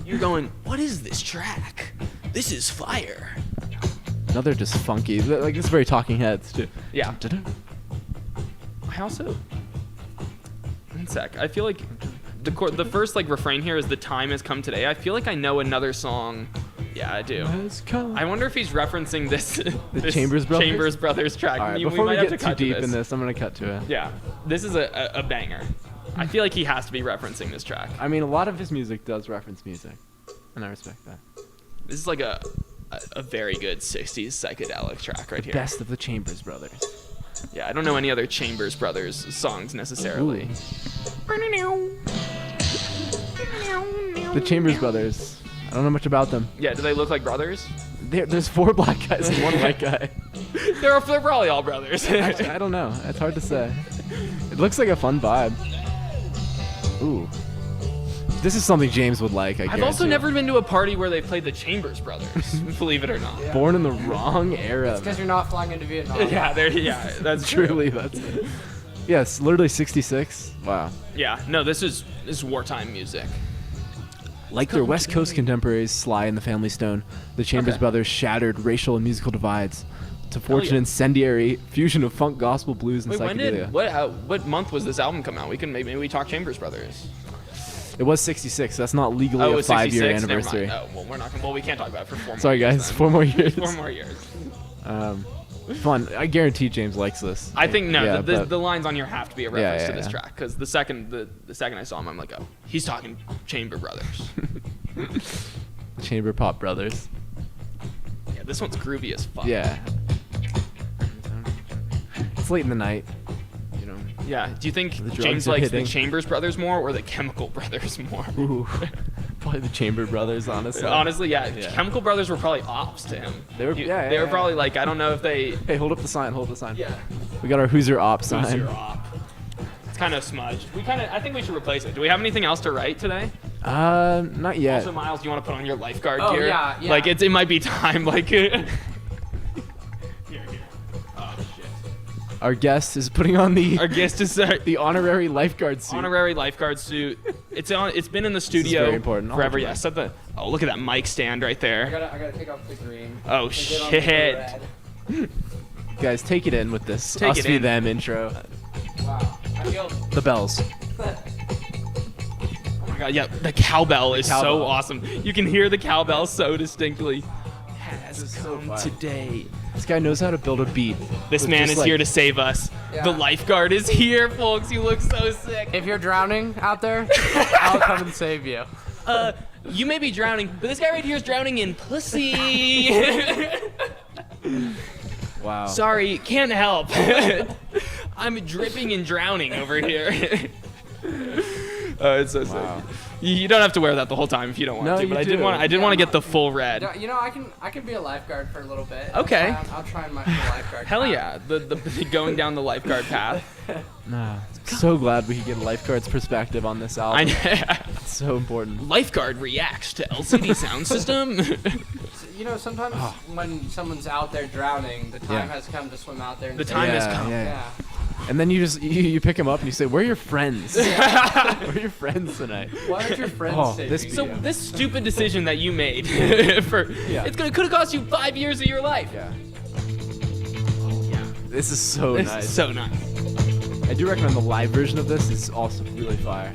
You're going, what is this track? This is fire. Another just funky. Like it's very Talking Heads too. Yeah. I also. One sec. I feel like the first like refrain here is "The time has come today." I feel like I know another song. Yeah, I do. I wonder if he's referencing this Chambers Brothers? Chambers Brothers track. All right, before we get too deep in this, I'm gonna cut to it. Yeah, this is a banger. I feel like he has to be referencing this track. I mean, a lot of his music does reference music, and I respect that. This is like a very good 60s psychedelic track right here. Best of the Chambers Brothers. Yeah, I don't know any other Chambers Brothers songs necessarily. The Chambers Brothers. I don't know much about them. Yeah, do they look like brothers? There's 4 black guys and 1 white guy. They're probably all brothers. Actually, I don't know. It's hard to say. It looks like a fun vibe. Ooh. This is something James would like, I've also never been to a party where they played the Chambers Brothers, believe it or not. Yeah. Born in the wrong era. It's because you're not flying into Vietnam. Yeah, that's truly, that's it. Yes, literally 66. Wow. Yeah, no, this is wartime music. Like their West Coast contemporaries, Sly and the Family Stone, the Chambers Brothers shattered racial and musical divides to forge an incendiary fusion of funk, gospel, blues, and psychedelia. What month was this album come out? Maybe we talk Chambers Brothers. It was 66. So that's not legally a 5-year anniversary. Oh, well, we're not. Well, we can't talk about it for 4 more. Sorry, years, guys. then. 4 more years. 4 more years. Fun. I guarantee James likes this. I think the lines on here have to be a reference to this track because the second I saw him, I'm like, oh, he's talking Chamber Brothers. Chamber Pop Brothers. Yeah, this one's groovy as fuck. Yeah. It's late in the night. Yeah. Do you think James likes the Chambers Brothers more or the Chemical Brothers more? Ooh, probably the Chamber Brothers, honestly. Honestly, yeah. Chemical Brothers were probably ops to him. They were probably like, I don't know if they. Hey, hold up the sign. Hold up the sign. Yeah. We got our Who's Your Op sign. Who's Your Op. It's kind of smudged. I think we should replace it. Do we have anything else to write today? Not yet. Also, Miles, do you want to put on your lifeguard gear? Yeah. Like it might be time. Like. Here. Our guest is putting on the. Our guest is the honorary lifeguard suit. Honorary lifeguard suit. It's been in the studio very important. forever. Yeah. Oh, look at that mic stand right there. I gotta take off the green. Oh shit. Guys, take it in with this Take us it v in. them intro. Wow. I feel. The bells. Oh my god. Yeah. The cowbell is so cowbell. awesome. You can hear the cowbell so distinctly. Has so come fun. today. This guy knows how to build a beat. This man is here to save us. Yeah. The lifeguard is here, folks. You look so sick. If you're drowning out there, I'll come and save you. You may be drowning, but this guy right here is drowning in pussy. Wow. Sorry, can't help. I'm dripping and drowning over here. It's so sick. You don't have to wear that the whole time if you don't want to, but I did want to get the full red. You know, I can be a lifeguard for a little bit. Okay. I'll try my full lifeguard. Hell yeah, the going down the lifeguard path. So glad we could get a lifeguard's perspective on this album. It's so important. Lifeguard reacts to LCD Soundsystem. You know, sometimes when someone's out there drowning, the time has come to swim out there. And The time has come. Yeah. And then you pick him up and you say, "Where are your friends? Where are your friends tonight? Why aren't your friends this So this stupid decision that you made could have cost you 5 years of your life. Yeah. Oh, yeah. This is so This nice. is so nice. I do recommend the live version of this. It's also really fire.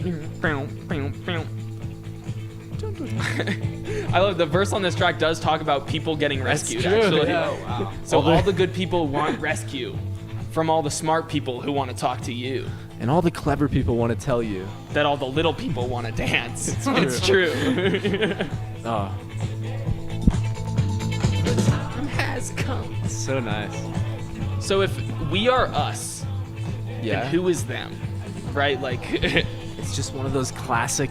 I love the verse on this track does talk about people getting rescued. true, Actually, yeah. Oh wow. so all the good people want rescue from all the smart people who want to talk to you. And all the clever people want to tell you. That all the little people want to dance. It's true. Oh, The time has come. it's so nice. So if we are us, Yeah. then who is them? Right? Like, It's just one of those classic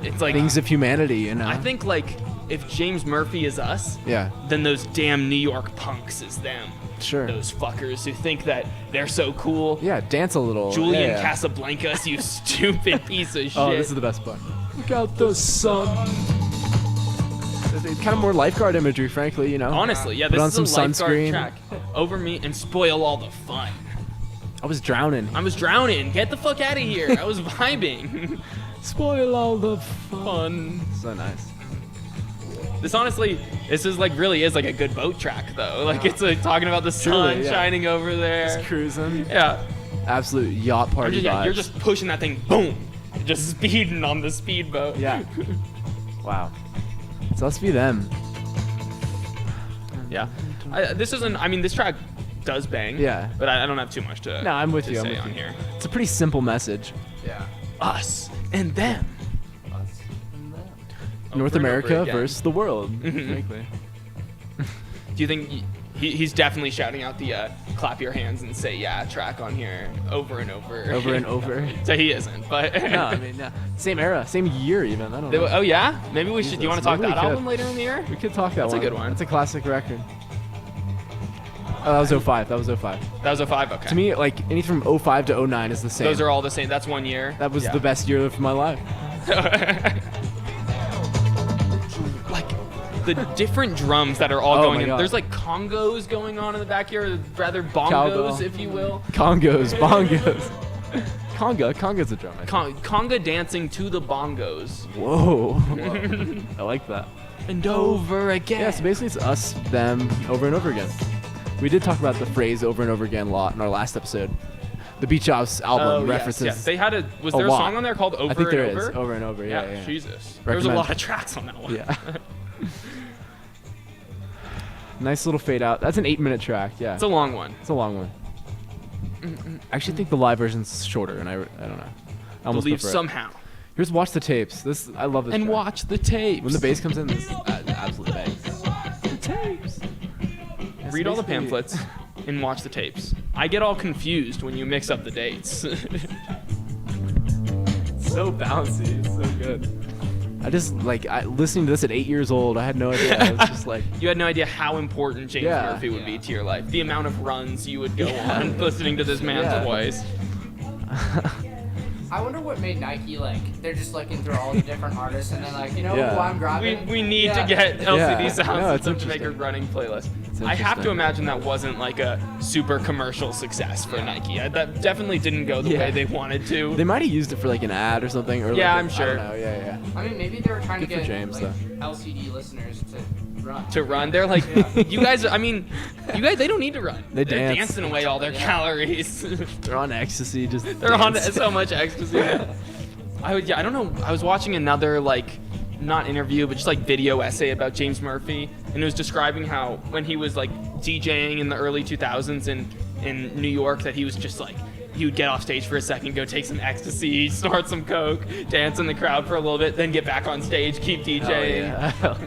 it's like things of humanity, you know? I think like if James Murphy is us, Yeah. then those damn New York punks is them. Sure. Those fuckers who think that they're so cool. Yeah, dance a little. Julian yeah. Casablancas, you stupid piece of shit. Oh, this is the best part. Look out the sun. It's kind of more lifeguard imagery, frankly, you know? Honestly, yeah, Put this on is some a lifeguard sunscreen. track. Over me and spoil all the fun. I was drowning. I was drowning. Get the fuck out of here. I was vibing. Spoil all the fun. So nice. This honestly, this is like really is like a good boat track though. Like it's like talking about the sun Truly, yeah. shining over there. Just cruising. Yeah. Absolute yacht party vibes. You're just pushing that thing, boom, just speeding on the speedboat. Yeah. Wow. So let's be them. Yeah. This track does bang. Yeah. But I don't have too much to. No, I'm with you. Say I'm with on you. here. It's a pretty simple message. Yeah. Us and them. North Over and over America again. versus the world. Mhm. Frankly. Do you think he's definitely shouting out the clap your hands and say yeah track on here over and over? Over and over. So he isn't, but. No, I mean, no. Same era, same year even. I don't know. Oh yeah? Maybe we should. Do you want to talk Maybe we that could. album later in the year? We could talk that That's a one. good one. That's a classic record. Oh, that was 05. That was 05. That was a 5. Okay. To me, like anything from 05 to 09 is the same. Those are all the same. That's 1 year. That was Yeah. the best year of my life. Like the different drums that are all Oh going my in. God. There's like congos going on in the back here, rather bongos, Cowbell. if you will. Congos, bongos. Conga's a drum. Conga dancing to the bongos. Whoa. I like that. And over again. Yeah, so basically it's us, them, over and over again. We did talk about the phrase over and over again a lot in our last episode. The Beach House album references. Yes. They had was there a song on there called Over and Over? I think there is. Over and Over, yeah. Jesus. There was a lot of tracks on that one. Yeah. Nice little fade out. That's an 8-minute track, yeah. It's a long one. It's a long one. I actually think the live version's shorter, and I don't know. I almost believe prefer somehow. Here's Watch the Tapes. I love this And track. watch the tapes. When the bass comes in, this absolutely bangs. The tapes. Read all the pamphlets and watch the tapes. I get all confused when you mix up the dates. So bouncy. It's so good. I just, listening to this at 8 years old, I had no idea. I was just like... You had no idea how important James Murphy would be to your life. The amount of runs you would go on listening to this man's voice. I wonder what made Nike, they're just looking through all the different artists and they're like, who I'm grabbing? We need to get LCD Soundsystem to make a running playlist. I have to imagine that wasn't a super commercial success for Nike. That definitely didn't go the way they wanted to. They might have used it for an ad or something. Or I'm sure. I don't know. Yeah. I mean, maybe they were trying to get James, LCD listeners to run. They're like, you guys, they don't need to run. They're dance. dancing away all their calories. They're on ecstasy, They're on so much ecstasy. I don't know. I was watching another not interview, but just video essay about James Murphy, and it was describing how when he was DJing in the early 2000s in New York, that he was just he would get off stage for a second, go take some ecstasy, snort some coke, dance in the crowd for a little bit, then get back on stage, keep DJing. Hell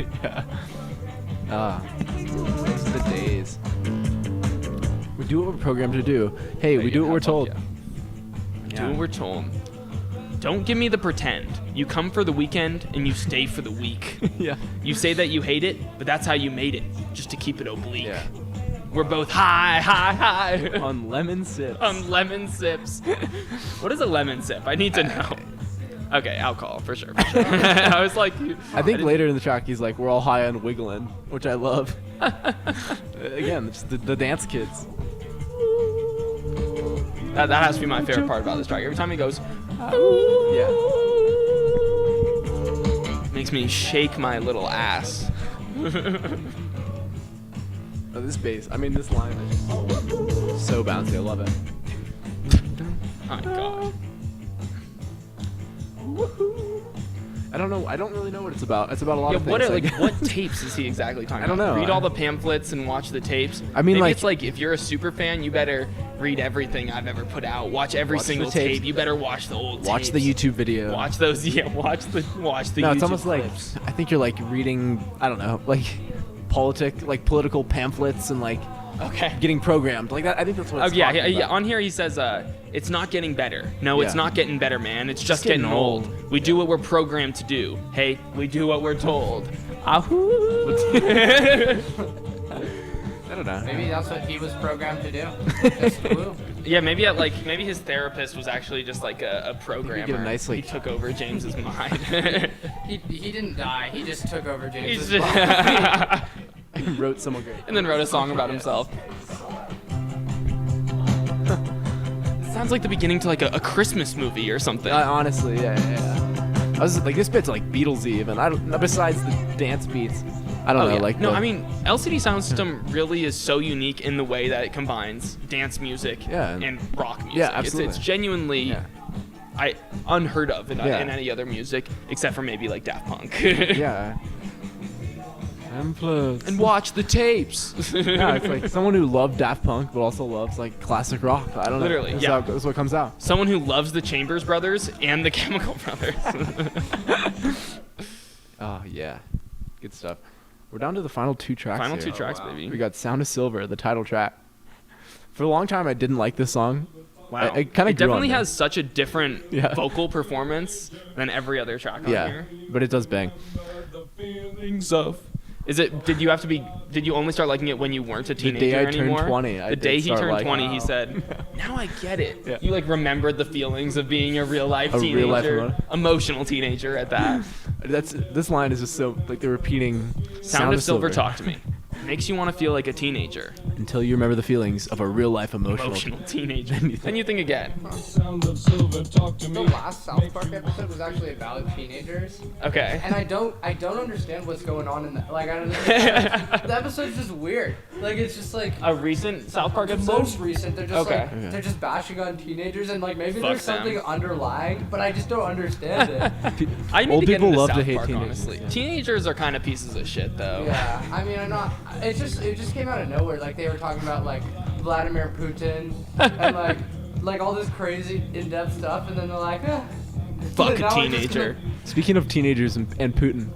yeah. Those are the days. We do what we're programmed to do. Hey, we do what we're told. Do what we're told. Don't give me the pretend. You come for the weekend and you stay for the week. Yeah. You say that you hate it, but that's how you made it, just to keep it oblique. Yeah. We're both high. On lemon sips. On lemon sips. What is a lemon sip? I need to know. Okay, alcohol, for sure. I was like... I think later in the track he's like, we're all high on wiggling, which I love. Again, just the dance kids. That has to be my favorite part about this track. Every time he goes... Yeah. Makes me shake my little ass. Oh, this bass. This line is so bouncy. I love it. Oh my god. I don't know. I don't really know what it's about. It's about a lot of things. What tapes is he exactly talking about? I don't know. Read all the pamphlets and watch the tapes. Maybe it's if you're a super fan, you better read everything I've ever put out. Watch every single tape. You better watch the old tapes. Watch the YouTube video. Watch those. Yeah, watch the No, YouTube it's almost clips. I think you're reading, I don't know, political pamphlets and getting programmed that. I think that's what it's talking about. On here he says it's not getting better. No, it's not getting better, man. It's just getting old. We do what we're programmed to do. Hey, we do what we're told. Ahoo. I don't know. Maybe that's what he was programmed to do. Just woo. Yeah, maybe maybe his therapist was actually just a programmer. He took over James's mind. he didn't die. He just took over James's mind. He wrote someone great. And then wrote a song about himself. It sounds like the beginning to a Christmas movie or something. Honestly, yeah. I was this bit's Beatlesy even. I don't. Besides the dance beats, I don't know. Yeah. LCD Soundsystem really is so unique in the way that it combines dance music and rock music. Yeah, absolutely. It's genuinely unheard of in any other music except for maybe Daft Punk. Yeah. And watch the tapes. Yeah, it's someone who loved Daft Punk but also loves classic rock. I don't know. Literally, that's what comes out. Someone who loves the Chambers Brothers and the Chemical Brothers. Oh yeah, good stuff. We're down to the final two tracks. Two tracks, baby. We got "Sound of Silver," the title track. For a long time, I didn't like this song. Wow. It definitely has such a different vocal performance than every other track on here. But it does bang. Did you only start liking it when you weren't a teenager anymore? The day I turned 20. The day he turned 20, he said, now I get it. Yeah. You remembered the feelings of being a real life teenager. Emotional teenager at that. This line is just so, they're repeating Sound of Silver, talk to me. Makes you want to feel like a teenager. Until you remember the feelings of a real-life emotional teenager. Then you think again. The last South Park episode was actually about teenagers. Okay. And I don't understand what's going on in that. Like, I don't know. The episode's just weird. Like, it's just like a recent South Park episode. Most recent. They're just they're just bashing on teenagers, and like maybe there's something underlying, but I just don't understand it. I need to get into love South to hate Park, teenagers. honestly. Yeah. Teenagers are kind of pieces of shit, though. Yeah, I mean, I'm not. It just came out of nowhere. Like they were talking about like Vladimir Putin and like all this crazy in-depth stuff, and then they're like, fuck a teenager. Speaking of teenagers and Putin,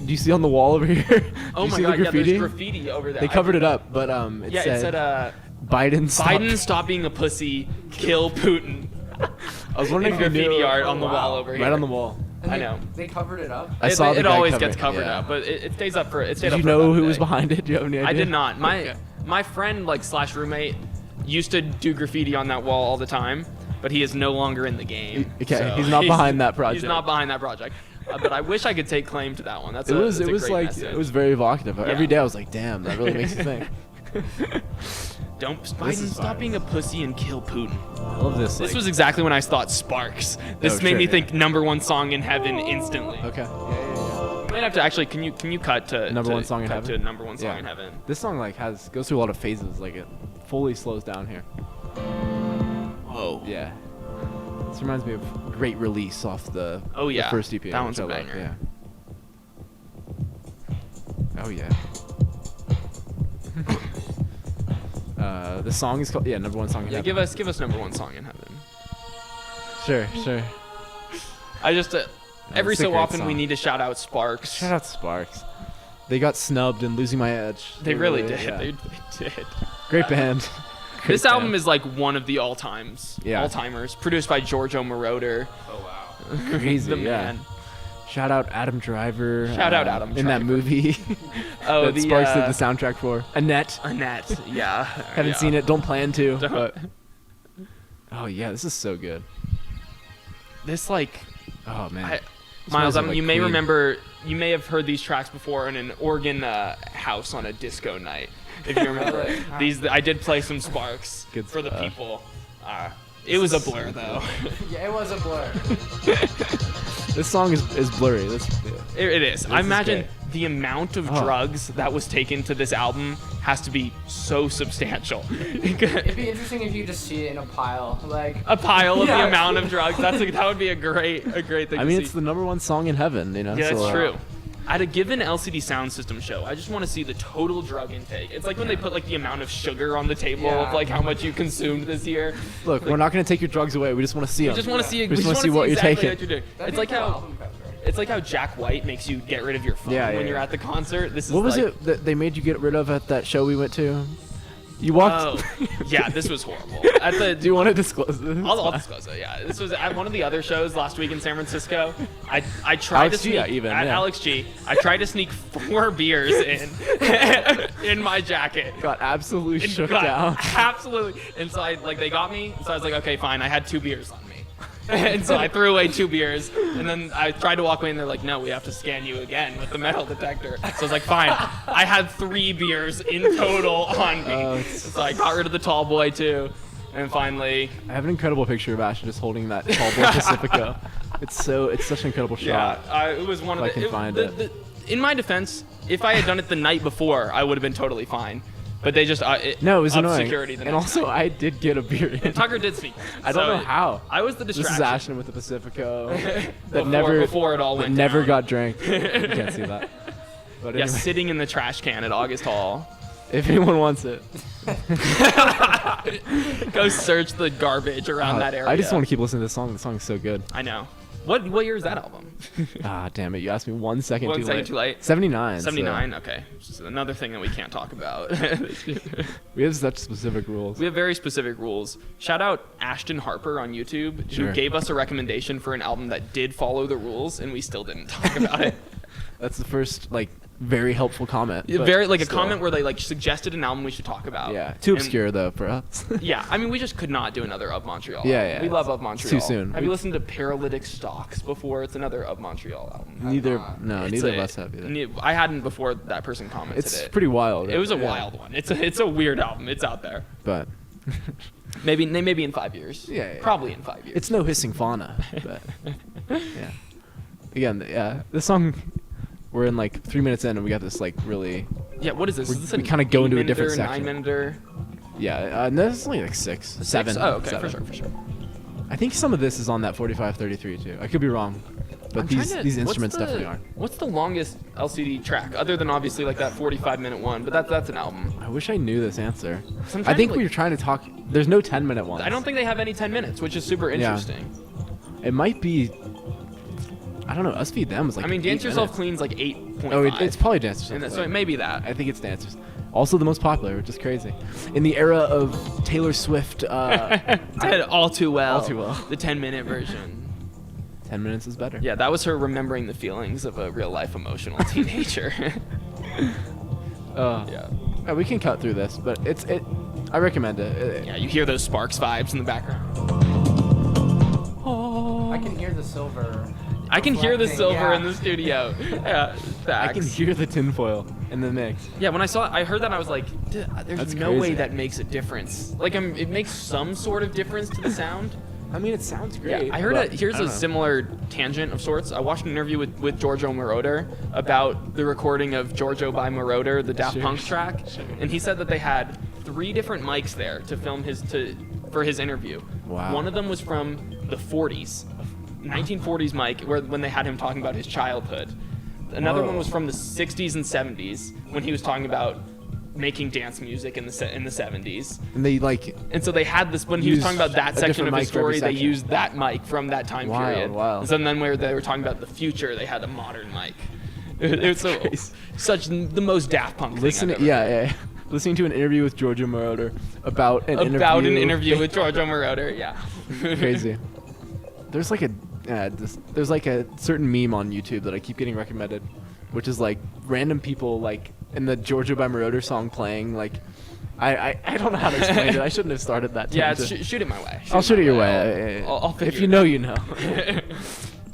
do you see on the wall over here? Oh my god, yeah, there's graffiti over there. They covered it up, but it said Biden stop being a pussy, kill Putin. I was wondering if you graffiti knew art on the wall over here. Right on the wall. And I know. They covered it up. I saw it always gets covered up, but it stays up for. Did you know who was behind it? Do you have any idea? I did not. My friend / roommate used to do graffiti on that wall all the time, but he is no longer in the game. Okay, so he's not behind that project. He's not behind that project. But I wish I could take claim to that one. It was it was very evocative. Yeah. Every day I was like, damn, that really makes you think. Biden stop being a pussy and kill Putin. I love this. This was exactly when I thought Sparks. This made me think #1 song in heaven instantly. Okay. Yeah. You might have to actually. Can you cut to #1 song in heaven? To #1 song in heaven. This song goes through a lot of phases. Like it fully slows down here. Whoa. Yeah. This reminds me of Great Release off the first EP. That one's a banger. Yeah. Oh yeah. The song is called #1 song in heaven. Give us #1 song in heaven. Sure. I just every so often we need to shout out Sparks. Shout out Sparks. They got snubbed in Losing My Edge. They really did. Yeah. They did. Great band. This album is like one of the all-timers. Produced by Giorgio Moroder. Oh wow. Crazy. The man. Shout out Adam Driver. Shout out Adam in that movie. Oh, that Sparks did the soundtrack for. Annette. Yeah. Haven't seen it. Don't plan to. But oh yeah, this is so good. This oh man. Miles, you may remember. You may have heard these tracks before in an Oregon house on a disco night. If you remember, I did play some Sparks for the people. It was a blur though. Yeah, it was a blur. This song is blurry. It is. I imagine the amount of drugs that was taken to this album has to be so substantial. It'd be interesting if you just see it in a pile, a pile of the amount of drugs. That would be a great thing. I mean, it's the #1 song in heaven, you know. Yeah, that's true. At a given LCD Soundsystem show, I just want to see the total drug intake. It's like when they put the amount of sugar on the table of how much you consumed this year. Look, we're not going to take your drugs away. We just want to see them. We just want to see. We just want to see what you're taking. It's like how Jack White makes you get rid of your phone when you're at the concert. This is what was it that they made you get rid of at that show we went to? You walked. Yeah, this was horrible. Do you want to disclose this? I'll disclose it. Yeah, this was at one of the other shows last week in San Francisco. I tried to sneak Alex G. I tried to sneak 4 beers in my jacket. Got absolutely shook down. Absolutely. And so they got me. So I was like, okay, fine. I had 2 beers on me. And so I threw away 2 beers, and then I tried to walk away, and they're like, no, we have to scan you again with the metal detector. So I was like, fine. I had 3 beers in total on me. So I got rid of the tall boy, too. And finally... I have an incredible picture of Ashton just holding that tall boy Pacifico. It's such an incredible shot. Yeah, it was one of the... I can find it. In my defense, if I had done it the night before, I would have been totally fine. But they just it was annoying. Security the and also, night. I did get a beer in. Tucker did sneak. I don't know how. I was the distraction. This is Ashton with the Pacifico before it all went never down. Got drank. You can't see that. But anyway. Sitting in the trash can at August Hall. If anyone wants it, go search the garbage around that area. I just want to keep listening to this song. The song is so good. I know. What year is that album? Damn it! You asked me 1 second too late. 79. 79. So. Okay, just another thing that we can't talk about. We have such specific rules. We have very specific rules. Shout out Ashton Harper on YouTube, who gave us a recommendation for an album that did follow the rules, and we still didn't talk about it. That's the first very helpful comment. Very like still. A comment where they like suggested an album we should talk about. Yeah, too obscure though for us. Yeah, I mean we just could not do another Of Montreal. Yeah. We love Of Montreal. Too soon. Have you listened to Paralytic Stocks before? It's another Of Montreal album. Neither of us have either. I hadn't before that person commented. It's pretty wild. Right? It was a wild one. It's a weird album. It's out there. But maybe in 5 years. Yeah. Probably in 5 years. It's no hissing fauna. But yeah. Again, this song. We're in like 3 minutes in, and we got this like really. Yeah, what is this? Is this we kind of go into a different section. 9-minute? Yeah, no, this is only like 6, 7. Oh, okay, 7. for sure. I think some of this is on that 4533 too. I could be wrong, but these instruments definitely are. What's the longest LCD track, other than obviously like that 45-minute one? But that's an album. I wish I knew this answer. I think we were trying to talk. There's no 10-minute ones. I don't think they have any 10 minutes, which is super interesting. Yeah. It might be. I don't know. Us Feed Them is like. I mean, Dance Yourself Clean's like 8.5. Oh, it's probably Dance Yourself Clean. So it may be that. I think it's Dance Yourself. Also the most popular, which is crazy. In the era of Taylor Swift. All Too Well. All Too Well. The 10-minute version. 10 minutes is better. Yeah, that was her remembering the feelings of a real-life emotional teenager. Yeah, we can cut through this, but I recommend it. Yeah, you hear those Sparks vibes in the background. I can hear the silver. I can hear the silver in the studio. Yeah, facts. I can hear the tinfoil in the mix. Yeah, when I heard that, I was like, there's That's no crazy. way that makes a difference. Like, it makes some sort of difference to the sound. I mean, it sounds great. Yeah, I heard here's a similar tangent of sorts. I watched an interview with Giorgio Moroder about the recording of Giorgio by Moroder, the Daft Punk track, and he said that they had 3 different mics there to film for his interview. Wow. One of them was from the 40s. 1940s mic, when they had him talking about his childhood. Another one was from the 60s and 70s when he was talking about making dance music in the 70s. And so they had this when he was talking about that section of his story. They used that mic from that time period. Wow. And so then where they were talking about the future, they had a modern mic. It was such the most Daft Punk thing I've ever heard. Listening to an interview with Giorgio Moroder about an interview with Giorgio Moroder. Yeah. Crazy. There's like a certain meme on YouTube that I keep getting recommended, which is like random people like in the Giorgio by Moroder song playing like I don't know how to explain it. I shouldn't have started that. Yeah, shoot it my way. I'll shoot it your way. I'll if you know, you know.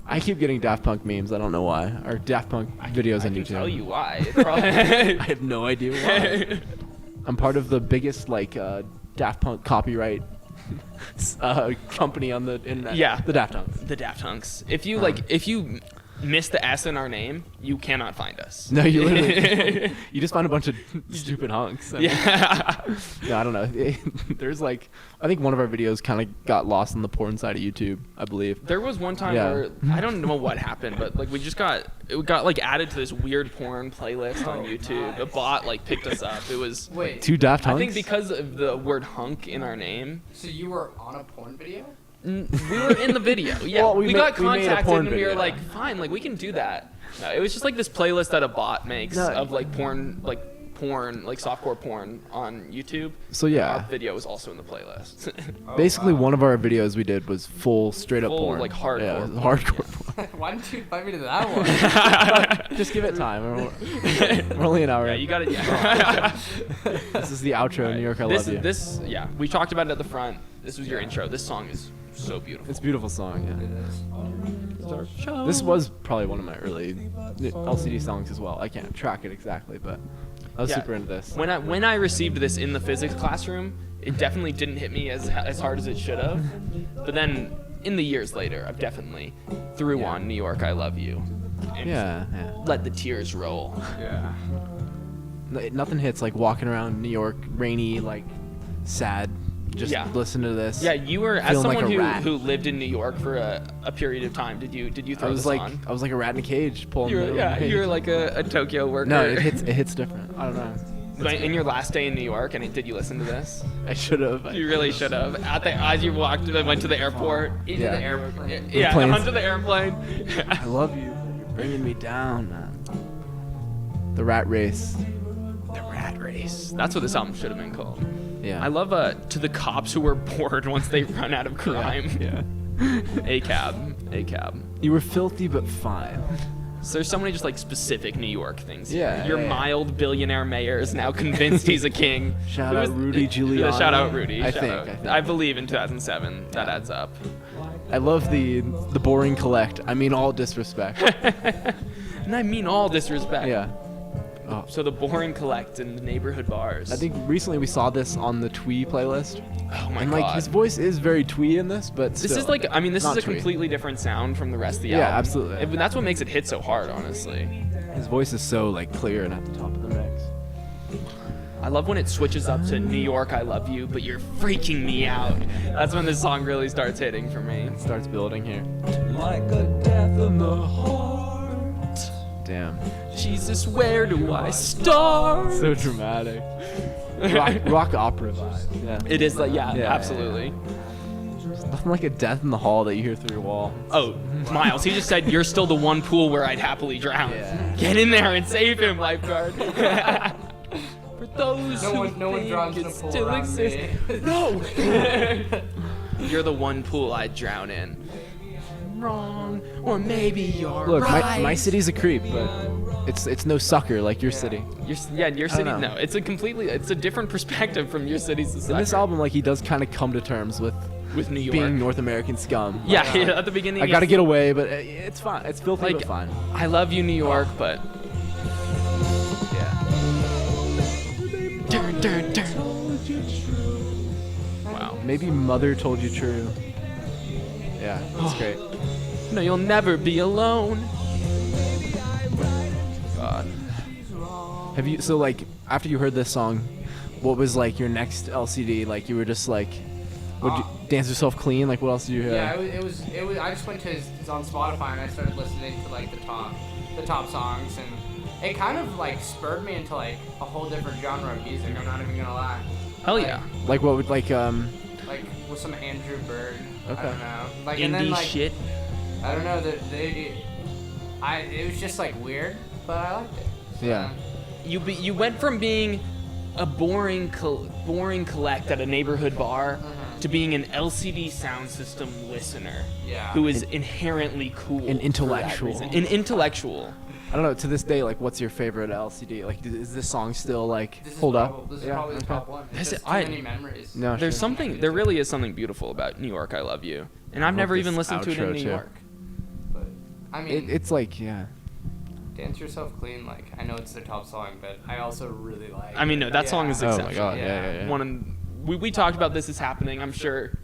I keep getting Daft Punk memes. I don't know why. Or Daft Punk videos on YouTube. I can tell you why. I have no idea why. I'm part of the biggest like Daft Punk copyright company on the internet. Yeah, the Daft Hunks. The Daft Hunks. If you miss the S in our name, you cannot find us. No, you literally you just find a bunch of stupid hunks. I don't know. There's like I think one of our videos kind of got lost in the porn side of YouTube, I believe. There was one time where I don't know what happened, but like it got like added to this weird porn playlist on YouTube. A bot like picked us up. It was 2 Daft Hunks. I think because of the word hunk in our name. So you were on a porn video? We were in the video. Yeah, well, we got contacted and we were like, fine, like we can do that. No, it was just like this playlist that a bot makes of like porn, like softcore porn on YouTube. So yeah, our video was also in the playlist. Basically, one of our videos we did was full straight up porn, like hardcore. Yeah, hardcore porn. Why didn't you invite me to that one? Just give it time. We're only an hour. Yeah, in. you got it. Yeah. This is the outro. New York, I love you. We talked about it at the front. This was your intro. This song is so beautiful. It's a beautiful song, yeah. This was probably one of my early LCD songs as well. I can't track it exactly, but I was super into this. When I received this in the physics classroom, it definitely didn't hit me as hard as it should have. But then in the years later, I've definitely threw on New York, I Love You. And let the tears roll. Yeah. Nothing hits like walking around New York, rainy, like sad. Just listen to this. Yeah, you were as someone who lived in New York for a period of time. Did you throw this on? I was like a rat in a cage pulling. You were like a Tokyo worker. No, it hits different. I don't know. But in your last day in New York, did you listen to this? I should have. You really should have. As you went to the airport. Into the airplane. Yeah, onto the airplane. I love you. You're bringing me down, man. The rat race. The rat race. That's what this album should have been called. Yeah. I love To the Cops Who Were Bored Once They Run Out of Crime. Yeah. A cab. You were filthy but fine. So there's so many just like specific New York things. Yeah. Your mild billionaire mayor is now convinced he's a king. Shout out Rudy Giuliani. Shout out Rudy. I think. I believe in 2007 that adds up. I love the boring collect. I mean all disrespect. And I mean all disrespect. Yeah. Oh. So the boring collect in the neighborhood bars. I think recently we saw this on the Twee playlist. Oh my and god. like his voice is very Twee in this, but this still, is like, I mean, this is a Twee. completely different sound from the rest of the album. Yeah, absolutely. That's what makes it hit so hard, honestly. His voice is so like clear and at the top of the mix. I love when it switches up to New York, I love you, but you're freaking me out. That's when this song really starts hitting for me. It starts building here. Like a death in the heart. Damn. Jesus, where do I start? So dramatic. Rock opera vibe. Yeah. It is like, yeah, absolutely. There's nothing like a death in the hall that you hear through your wall. Oh, Miles, he just said, you're still the one pool where I'd happily drown. Yeah. Get in there and save him, lifeguard. For those No one think drowns in it a pool still around exists. me. No! You're the one pool I'd drown in. Wrong, or maybe you're Look, right. my city's a creep, but it's no sucker like your city. Your city, know. no. It's a different perspective from your city's society. In this album, like he does kind of come to terms with With New York. being North American scum. Yeah, at the beginning. I gotta get away, but it's fine. It's filthy, like, but fine. I love you, New York, but Yeah. Dun, dun, dun. Wow. Maybe Mother told you true. Yeah, that's great. No, you'll never be alone. God. Have you so after you heard this song, what was like your next LCD? Like you were just like, would you dance yourself clean? Like what else did you hear? Yeah, it was. I just went to it's on Spotify and I started listening to like the top songs, and it kind of like spurred me into like a whole different genre of music. I'm not even gonna lie. Hell yeah. Like what would Like with some Andrew Bird. Okay. I don't know. Like Indie and then like shit. I don't know that it was just like weird, but I liked it. So, Yeah. You went from being a boring collect at a neighborhood bar to being an LCD Soundsystem listener. Yeah. Who is inherently cool. An for that intellectual. reason. An intellectual. I don't know. To this day, like, what's your favorite LCD? Like, is this song still like This is hold probably, up? This is Yeah, probably the okay. top one. This It's is- just too many memories. No, There's sure. something. There really is something beautiful about New York, I Love You, and I've never love even this listened to it in outro, New too. York. But I mean, It's like Dance Yourself Clean. Like I know it's their top song, but I also really like. I mean, no, that song is Oh my exceptional. god, yeah. One, we talked about This Is Happening. I'm sure.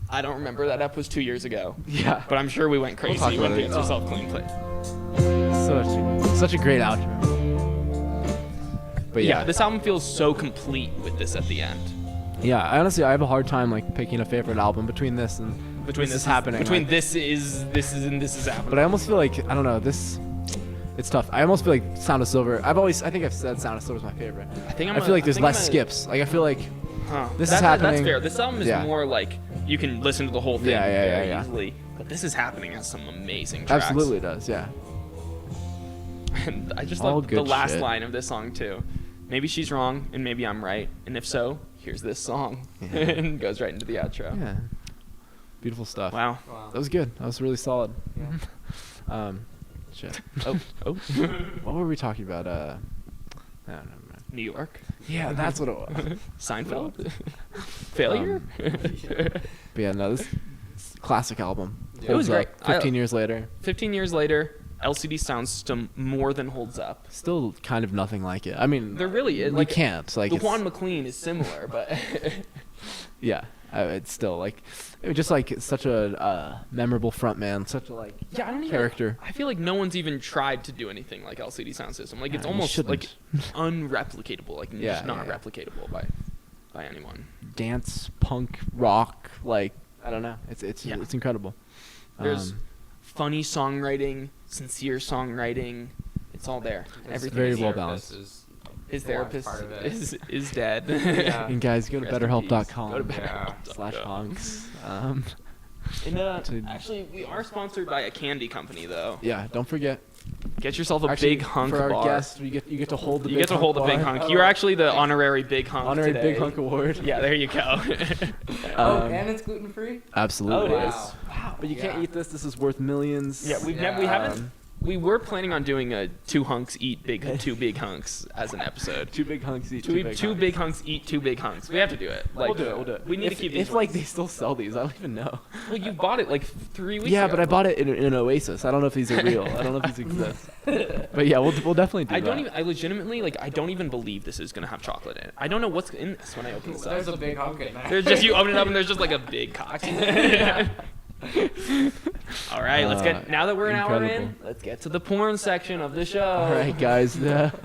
I don't remember that ep was 2 years ago, Yeah. but I'm sure we went crazy talk when about it. Dance Yourself Clean played. Such a great outro. But Yeah, yeah, this album feels so complete with this at the end. yeah. I honestly I have a hard time like picking a favorite album between this and Between This Is Happening. Between like, this is and this is happening. but I almost feel like I don't know this. It's tough. I almost feel like Sound of Silver. I think I've said Sound of Silver is my favorite. I think I feel like there's less skips. Like I feel like This Is That's Happening. fair. This album is Yeah. more like you can listen to the whole thing Yeah, very yeah. easily. But This Is Happening has some amazing tracks. absolutely does. Yeah. And I just All love the good last shit. line of this song too. Maybe she's wrong and maybe I'm right. And if so, here's this song. Yeah. And goes right into the outro. Yeah. Beautiful stuff. Wow. Wow. That was good. That was really solid. Yeah. Shit. Oh. What were we talking about? I don't know. New York. Yeah, that's what it was. Seinfeld. Failure. But yeah, no, this classic album. Yeah. It was Holds great. up. 15 years later, 15 years later, LCD Soundsystem more than holds up. still kind of nothing like it. I mean, There really is. we Like, can't. Like, the it's- Juan McLean is similar, but yeah, it's still like, it was just like such a memorable frontman, such a like yeah, I don't even. character. I feel like no one's even tried to do anything like LCD Soundsystem. Like it's Yeah, you almost like shouldn't. unreplicatable. Like Yeah, just not yeah. replicatable by anyone. Dance, punk, rock, like I don't know. It's Yeah. it's incredible. There's funny songwriting, sincere songwriting. It's all there. Everything very is well there. balanced. His a large therapist part of it. is dead. Yeah. And guys, go to Rest in peace. betterhelp.com. Go to Yeah. betterhelp.com. /Hunks. And actually, we are sponsored by a candy company, though. Yeah, don't forget. Get yourself a Actually, big hunk for our bar. guest, you get to hold the You big get to hunk hold the big bar. hunk. You're actually the honorary big hunk Honorary today. big hunk award. Yeah, there you go. Oh, Um, and it's gluten free. Absolutely. Oh, it is. Wow. But you can't Yeah. eat this. This is worth millions. Yeah, we Yeah. haven't We were planning on doing a two big hunks as an episode. Two big hunks eat two big hunks eat two big hunks. We have to do it. Like, we'll do it. We need to keep these. If like they still sell these, I don't even know. Well, you bought it like 3 weeks ago. Yeah, but I bought it in an Oasis. I don't know if these are real. I don't know if these exist. But yeah, we'll definitely do that. I legitimately I don't even believe this is gonna have chocolate in it. I don't know what's in this when I open this up. There's a big hunk in there. There's just you open it up and there's just like a big cock. All right, let's get. Now that we're an hour in, let's get to the porn section of the show. All right, guys.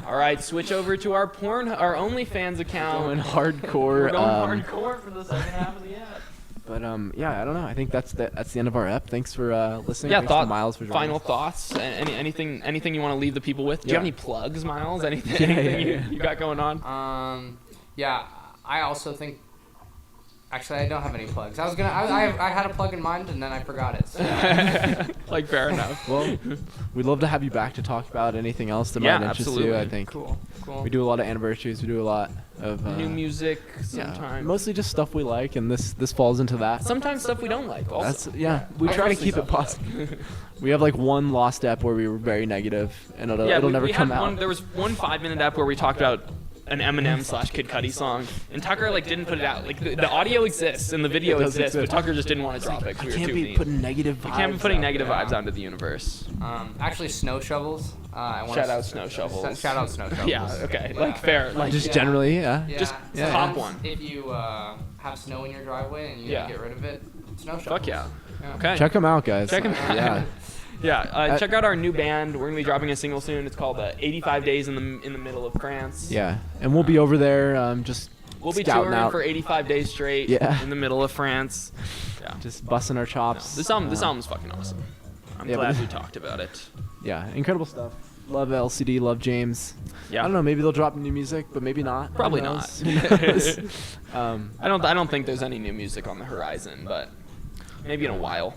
All right, switch over to our OnlyFans account. Going hardcore. We're going hardcore for the second half of the app. But yeah, I don't know. I think that's the end of our ep. Thanks for listening. Yeah, Thanks to Miles for joining final us. Thoughts? Anything you want to leave the people with? Do you have any plugs, Miles? Anything you got going on? Yeah, I also think. Actually, I don't have any plugs. I had a plug in mind and then I forgot it. So. Like, fair enough. Well, we'd love to have you back to talk about anything else that might interest you. I think. Cool. We do a lot of anniversaries. We do a lot of new music. Sometimes. Yeah, mostly just stuff we like, and this falls into that. Sometimes stuff we don't like. Also. We try to keep it positive. We have like one lost ep where we were very negative, and it'll never come out. There was one 5-minute ep where we talked about an Eminem / Kid Cudi song, and Tucker didn't put it out. Like the audio exists and the video exists, but Tucker just didn't want to drop it. I can't be putting negative vibes. You can't be putting negative vibes onto the universe. Actually, snow shovels. Shout out snow shovels. Shout out snow shovels. Yeah. Okay. Like fair. Like just generally, Just top one. If you have snow in your driveway and you need to get rid of it, snow shovels. Fuck yeah. Okay. Check them out, guys. Check them out. Yeah. Yeah, check out our new band. We're gonna be dropping a single soon. It's called 85 Days in the Middle of France. Yeah, and we'll be over there. We'll be touring out for 85 days straight. Yeah. In the middle of France. Yeah. Just busting our chops. This album's fucking awesome. I'm glad we talked about it. Yeah, incredible stuff. Love LCD. Love James. Yeah. I don't know. Maybe they'll drop new music, but maybe not. Probably not. I don't think there's any new music on the horizon, but maybe in a while.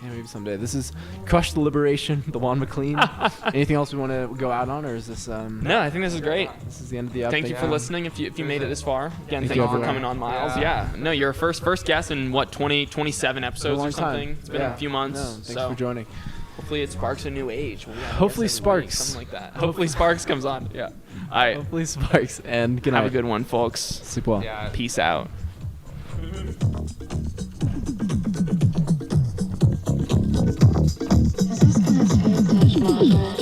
Yeah, maybe someday. This is Crush the Liberation, the Juan McLean. Anything else we want to go out on, or is this? No, I think this is great. This is the end of the episode. Thank you for listening. If you made it this far, again, thank you for coming on, Miles. Yeah. No, you're a first guest in 27 episodes or something. Time. It's been a few months. No, thanks for joining. Hopefully it sparks a new age. Hopefully Sparks. Something like that. Hopefully Sparks comes on. Yeah. All right. Hopefully Sparks. And good night. Have a good one, folks. Sleep well. Yeah. Peace out. Is this gonna take much longer?